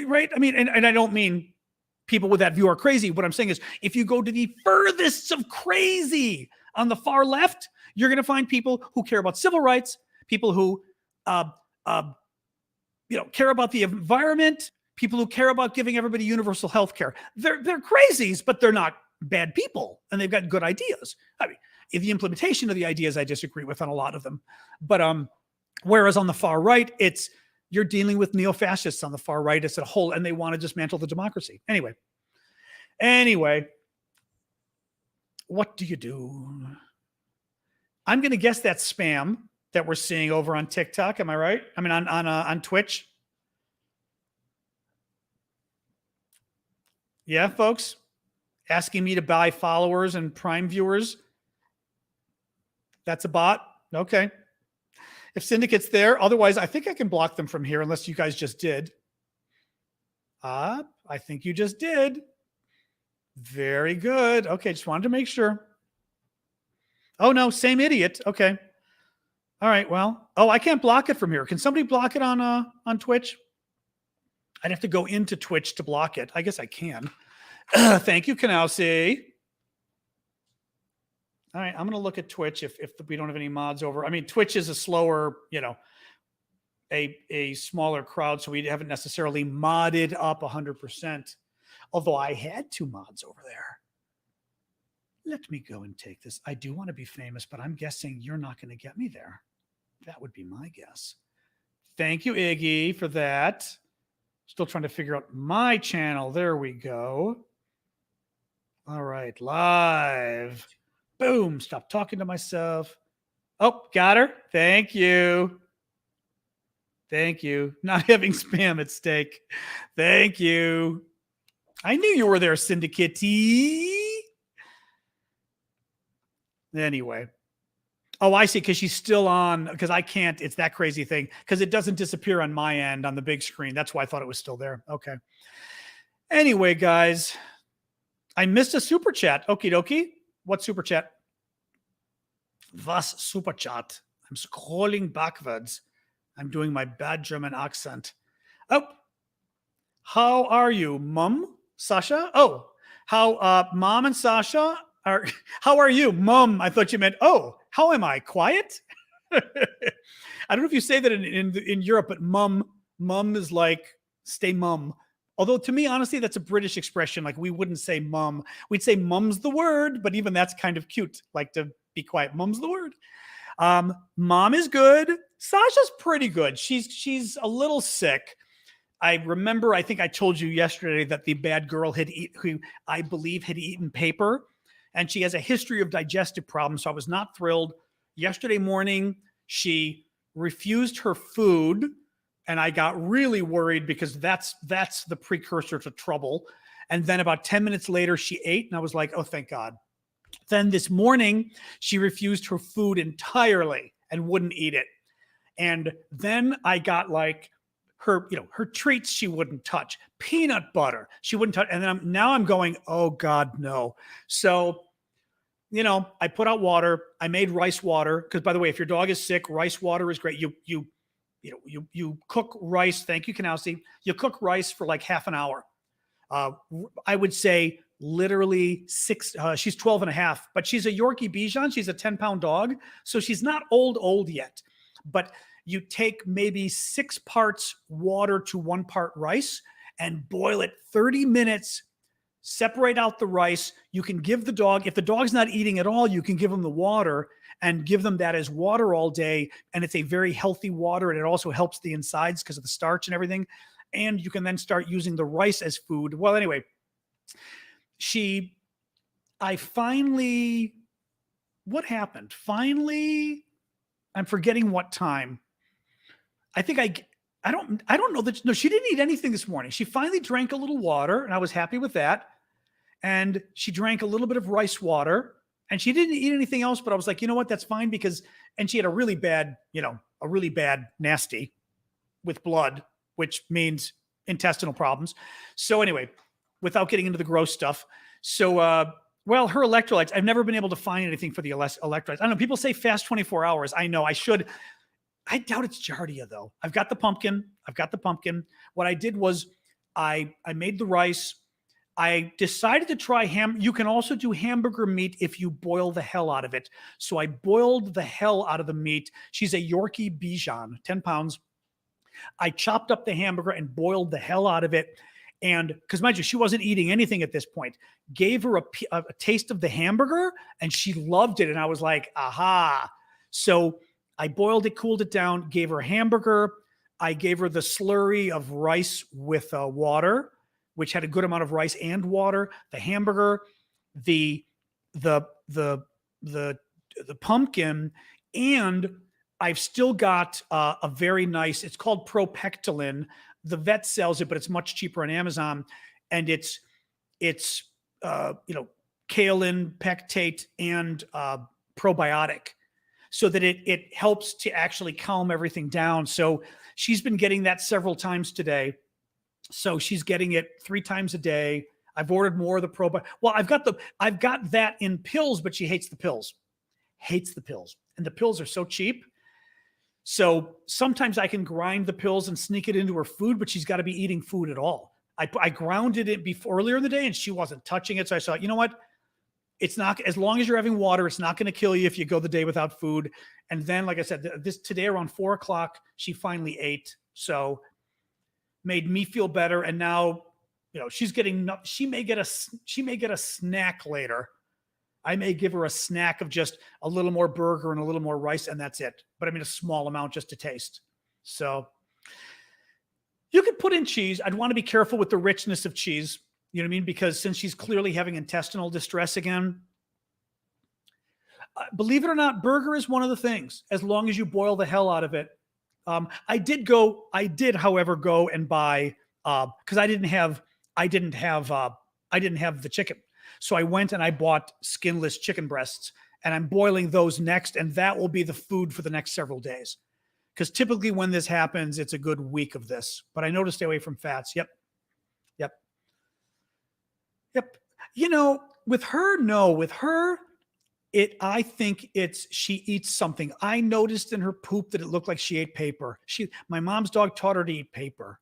right. I mean, and I don't mean people with that view are crazy. What I'm saying is if you go to the furthest of crazy on the far left, you're going to find people who care about civil rights, people who, care about the environment, people who care about giving everybody universal health care. They're crazies, but they're not bad people. And they've got good ideas. I mean, the implementation of the ideas I disagree with on a lot of them. But whereas on the far right, you're dealing with neo-fascists on the far right as a whole, and they want to dismantle the democracy. Anyway, what do you do? I'm going to guess that's spam that we're seeing over on TikTok. Am I right? I mean, on Twitch. Yeah, folks, asking me to buy followers and Prime viewers. That's a bot. Okay. If Syndicate's there, otherwise, I think I can block them from here unless you guys just did. I think you just did. Very good. Okay, just wanted to make sure. Oh no, same idiot. Okay. All right. Well, I can't block it from here. Can somebody block it on Twitch? I'd have to go into Twitch to block it. I guess I can. Thank you, Kanausi. All right, I'm going to look at Twitch if we don't have any mods over. I mean, Twitch is a slower, a smaller crowd, so we haven't necessarily modded up 100%. Although I had 2 mods over there. Let me go and take this. I do want to be famous, but I'm guessing you're not going to get me there. That would be my guess. Thank you, Iggy, for that. Still trying to figure out my channel. There we go. All right, live. Boom, stop talking to myself. Oh, got her. Thank you. Thank you. Not having spam at stake. Thank you. I knew you were there, Syndicate. Anyway. Oh, I see, because she's still on, because I can't, it's that crazy thing, because it doesn't disappear on my end on the big screen. That's why I thought it was still there. Okay. Anyway, guys, I missed a super chat. Okie dokie. What super chat? Was super chat? I'm scrolling backwards. I'm doing my bad German accent. Oh, how are you, Mom? Sasha? Oh, how Mom and Sasha are. How are you, Mom? I thought you meant, oh, how am I? Quiet? I don't know if you say that in Europe, but mum is like stay mum. Although to me, honestly, that's a British expression. Like we wouldn't say mum. We'd say mum's the word, but even that's kind of cute. Like to be quiet. Mum's the word. Mom is good. Sasha's pretty good. She's a little sick. I remember, I think I told you yesterday that the bad girl who I believe had eaten paper, and she has a history of digestive problems. So I was not thrilled. Yesterday morning, she refused her food, and I got really worried because that's the precursor to trouble. And then about 10 minutes later, she ate, and I was like, oh, thank God. Then this morning, she refused her food entirely and wouldn't eat it. And then I got like her treats she wouldn't touch, peanut butter she wouldn't touch. And then I'm going, oh God, no. So, I put out water. I made rice water because, by the way, if your dog is sick, rice water is great. You cook rice. Thank you, Kanausi. You cook rice for like half an hour. I would say literally she's 12 and a half, but she's a Yorkie Bichon. She's a 10-pound dog. So she's not old yet, but you take maybe 6 parts water to 1 part rice and boil it 30 minutes, separate out the rice. You can give the dog, if the dog's not eating at all, you can give them the water and give them that as water all day. And it's a very healthy water. And it also helps the insides because of the starch and everything. And you can then start using the rice as food. Well, anyway, what happened? Finally, I'm forgetting what time. I think I don't know that. No, she didn't eat anything this morning. She finally drank a little water, and I was happy with that. And she drank a little bit of rice water, and she didn't eat anything else. But I was like, you know what? That's fine and she had a really bad nasty with blood, which means intestinal problems. So anyway, without getting into the gross stuff. So, her electrolytes, I've never been able to find anything for the electrolytes. I don't know. People say fast 24 hours. I know I should. I doubt it's Giardia, though. I've got the pumpkin. What I did was I made the rice. I decided to try ham. You can also do hamburger meat if you boil the hell out of it. So I boiled the hell out of the meat. She's a Yorkie Bichon, 10 pounds. I chopped up the hamburger and boiled the hell out of it. And because mind you, she wasn't eating anything at this point, gave her a taste of the hamburger and she loved it. And I was like, aha. So I boiled it, cooled it down, gave her a hamburger. I gave her the slurry of rice with water, which had a good amount of rice and water, the hamburger, the pumpkin, and I've still got a very nice, it's called Propectolin. The vet sells it, but it's much cheaper on Amazon. And it's kaolin, pectate, and probiotic, so that it helps to actually calm everything down. So she's been getting that several times today. So she's getting it 3 times a day. I've ordered more of the probiotic. Well, I've got that in pills, but she hates the pills. Hates the pills. And the pills are so cheap. So sometimes I can grind the pills and sneak it into her food, but she's got to be eating food at all. I grounded it before earlier in the day and she wasn't touching it. So I thought, you know what? It's not, as long as you're having water, it's not going to kill you if you go the day without food. And then, like I said, today around 4:00, she finally ate. So made me feel better. And now, she may get a snack later. I may give her a snack of just a little more burger and a little more rice, and that's it. But I mean, a small amount just to taste. So you could put in cheese. I'd want to be careful with the richness of cheese. You know what I mean? Because since she's clearly having intestinal distress again, believe it or not, burger is one of the things, as long as you boil the hell out of it. I did, however, go and buy, because I didn't have the chicken. So I went and I bought skinless chicken breasts, and I'm boiling those next, and that will be the food for the next several days. Because typically when this happens, it's a good week of this. But I know to stay away from fats. Yep. With her, I think she eats something. I noticed in her poop that it looked like she ate paper. My mom's dog taught her to eat paper.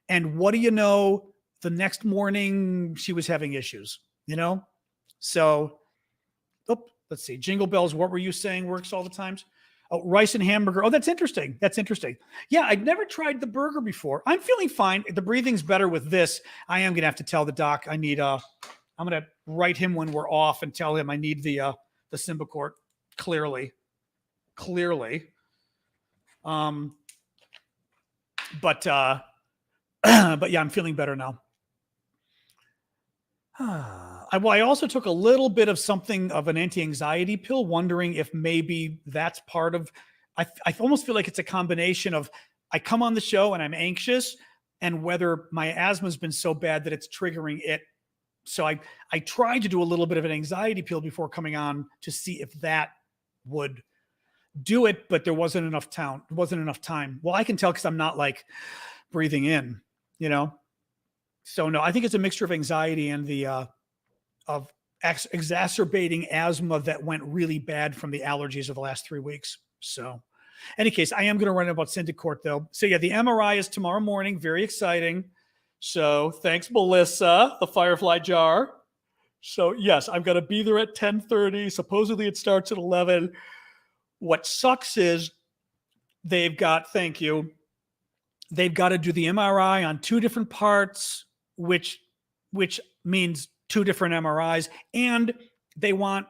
And what do you know? The next morning she was having issues, So, let's see. Jingle bells. What were you saying works all the times? Oh, rice and hamburger. Oh, that's interesting. Yeah, I'd never tried the burger before. I'm feeling fine. The breathing's better with this. I am going to have to tell the doc I'm going to write him when we're off and tell him I need the Symbicort clearly. But yeah, I'm feeling better now. I also took a little bit of something of an anti-anxiety pill, wondering if maybe that's part of, I almost feel like it's a combination of, I come on the show and I'm anxious, and whether my asthma's been so bad that it's triggering it. So I tried to do a little bit of an anxiety pill before coming on to see if that would do it, but there wasn't enough time. Well, I can tell because I'm not like breathing in, So no, I think it's a mixture of anxiety and the of exacerbating asthma that went really bad from the allergies of the last 3 weeks. So, any case, I am going to run about Symbicort though. So yeah, the MRI is tomorrow morning. Very exciting. So thanks, Melissa, the Firefly Jar. So yes, I've got to be there at 10:30. Supposedly it starts at 11. What sucks is they've got to do the MRI on 2 different parts, which means 2 different MRIs, and they want,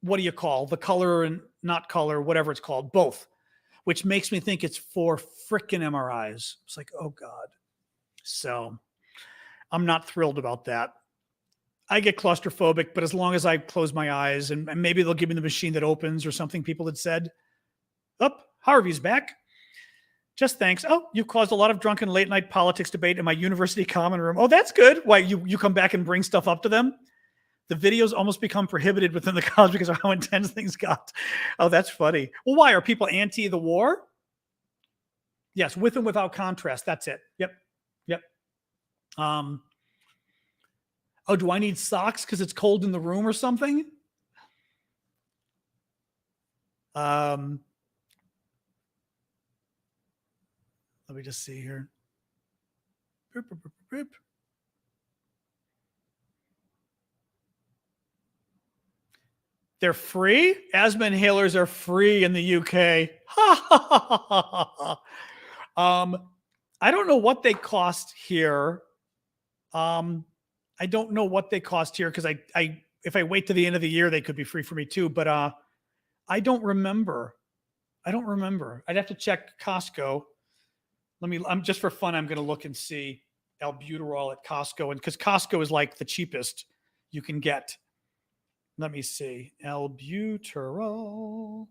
what do you call the color and not color, whatever it's called, both, which makes me think it's 4 frickin' MRIs. It's like, oh God. So I'm not thrilled about that. I get claustrophobic, but as long as I close my eyes, and maybe they'll give me the machine that opens or something people had said. Harvey's back. Just thanks. Oh, you've caused a lot of drunken late night politics debate in my university common room. Oh, that's good. Why, you come back and bring stuff up to them? The videos almost become prohibited within the college because of how intense things got. Oh, that's funny. Well, why? Are people anti the war? Yes, with and without contrast. That's it. Yep. Oh, do I need socks because it's cold in the room or something? Let me just see here. They're free? Asthma inhalers are free in the UK. I don't know what they cost here. I don't know what they cost here because if I wait to the end of the year, they could be free for me too. But I don't remember. I'd have to check Costco. I'm just for fun, I'm going to look and see albuterol at Costco, and because Costco is like the cheapest you can get. Let me see. Albuterol.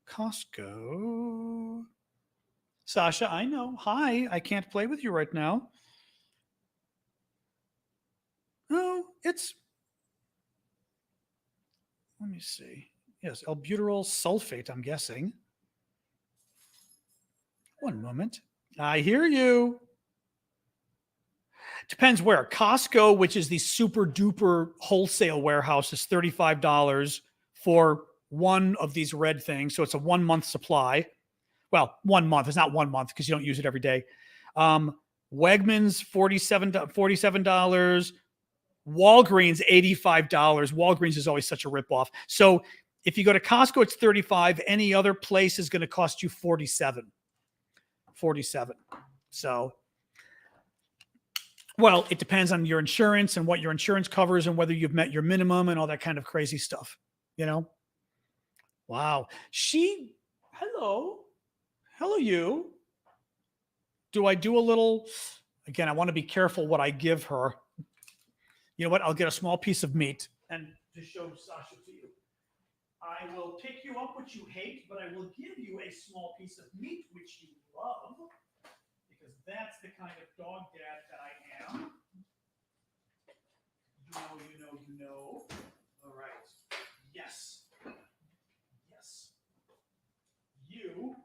Costco. Sasha, I know. Hi, I can't play with you right now. Oh, it's, let me see. Yes, albuterol sulfate, I'm guessing. One moment. I hear you. Depends where. Costco, which is the super duper wholesale warehouse, is $35 for one of these red things. So it's a 1 month supply. Well, 1 month. It's not 1 month because you don't use it every day. Wegmans, $47. Walgreens, $85. Walgreens is always such a ripoff. So if you go to Costco, it's $35. Any other place is going to cost you $47. So, well, it depends on your insurance and what your insurance covers and whether you've met your minimum and all that kind of crazy stuff, you know? Wow. Hello, you. Do I do a little, again, I want to be careful what I give her. You know what? I'll get a small piece of meat and to show Sasha to you. I will pick you up what you hate, but I will give you a small piece of meat which you love, because that's the kind of dog dad that I am. You know. All right. Yes. You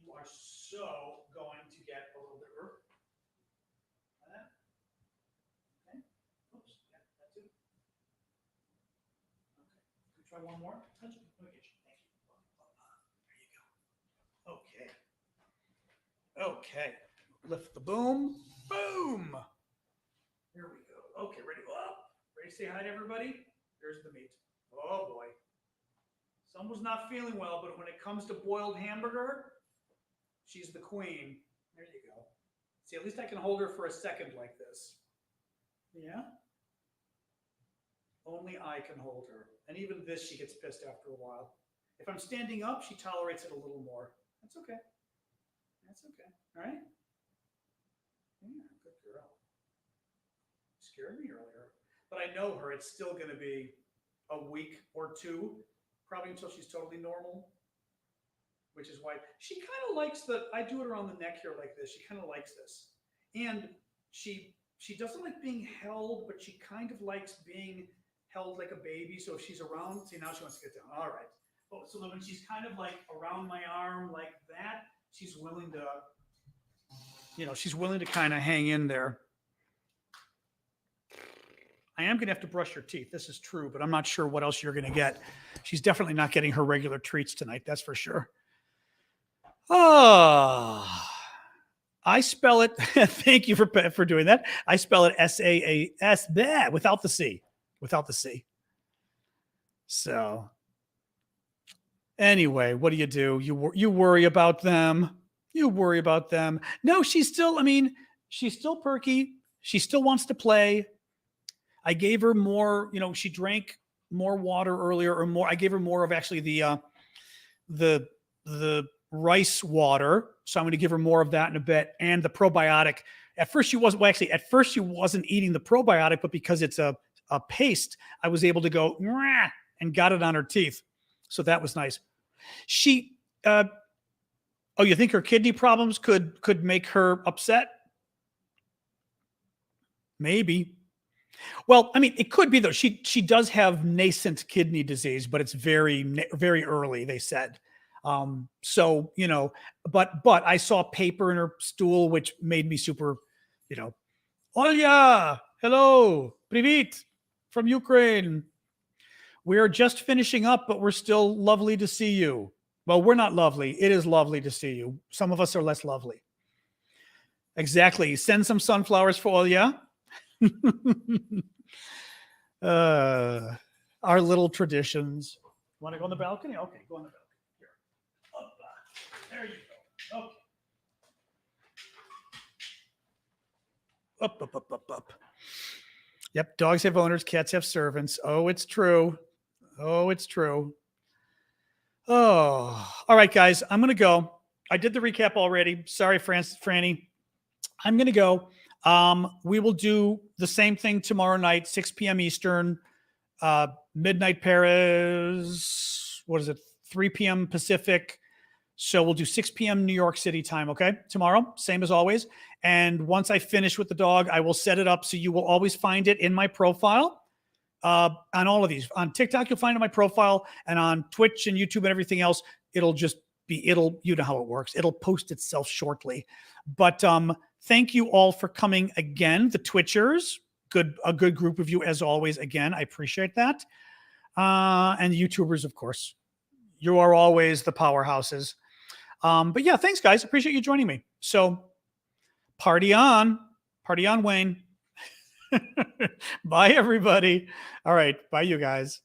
are so going to get a little bit of that. Okay. Oops. Yeah, that too. Okay. Can we try one more? Touch it. Let me get you. Thank you. There you go. Okay. Lift the boom. Boom. There we go. Okay, ready? Up. Ready to say hi to everybody? There's the meat. Oh boy. Someone's not feeling well, but when it comes to boiled hamburger, she's the queen. There you go. See, at least I can hold her for a second like this. Yeah? Only I can hold her. And even this, she gets pissed after a while. If I'm standing up, she tolerates it a little more. That's okay. All right? Yeah, good girl. Scared me earlier. But I know her. It's still going to be a week or two, probably until she's totally normal, which is why she kind of likes I do it around the neck here like this. She kind of likes this. And she doesn't like being held, but she kind of likes being held like a baby. So if she's around, see, now she wants to get down. All right. Oh, so when she's kind of like around my arm like that, she's willing to, she's willing to kind of hang in there. I am going to have to brush her teeth. This is true, but I'm not sure what else you're going to get. She's definitely not getting her regular treats tonight. That's for sure. Oh, I spell it. Thank you for doing that. I spell it SAAS without the C. So anyway, what do? You worry about them. No, she's still perky. She still wants to play. I gave her more, she drank more water earlier or more. I gave her more of actually the rice water. So I'm going to give her more of that in a bit. And the probiotic. At first she wasn't eating the probiotic, but because it's a paste, I was able to go and got it on her teeth. So that was nice. You think her kidney problems could make her upset? Maybe. Well, it could be though. She does have nascent kidney disease, but it's very, very early, they said. So, but I saw paper in her stool, which made me super, Olya, hello, привет from Ukraine. We're just finishing up, but we're still lovely to see you. Well, we're not lovely. It is lovely to see you. Some of us are less lovely. Exactly. Send some sunflowers for Olya. Our little traditions. Want to go on the balcony? Okay, go on the balcony. Here. Up, there you go. Okay. Up. Yep, dogs have owners, cats have servants. Oh, it's true. Oh, all right, guys, I'm going to go. I did the recap already. Sorry, Franny. I'm going to go. We will do the same thing tomorrow night, 6 p.m. Eastern, midnight Paris. What is it? 3 p.m. Pacific. So we'll do 6 p.m. New York City time, okay? Tomorrow, same as always. And once I finish with the dog, I will set it up so you will always find it in my profile. On all of these. On TikTok, you'll find it in my profile, and on Twitch and YouTube and everything else, it'll just be, you know how it works. It'll post itself shortly. But thank you all for coming again. The Twitchers, a good group of you as always. Again, I appreciate that. And the YouTubers, of course. You are always the powerhouses. But yeah, thanks guys. Appreciate you joining me. So party on, Wayne. Bye everybody. All right. Bye you guys.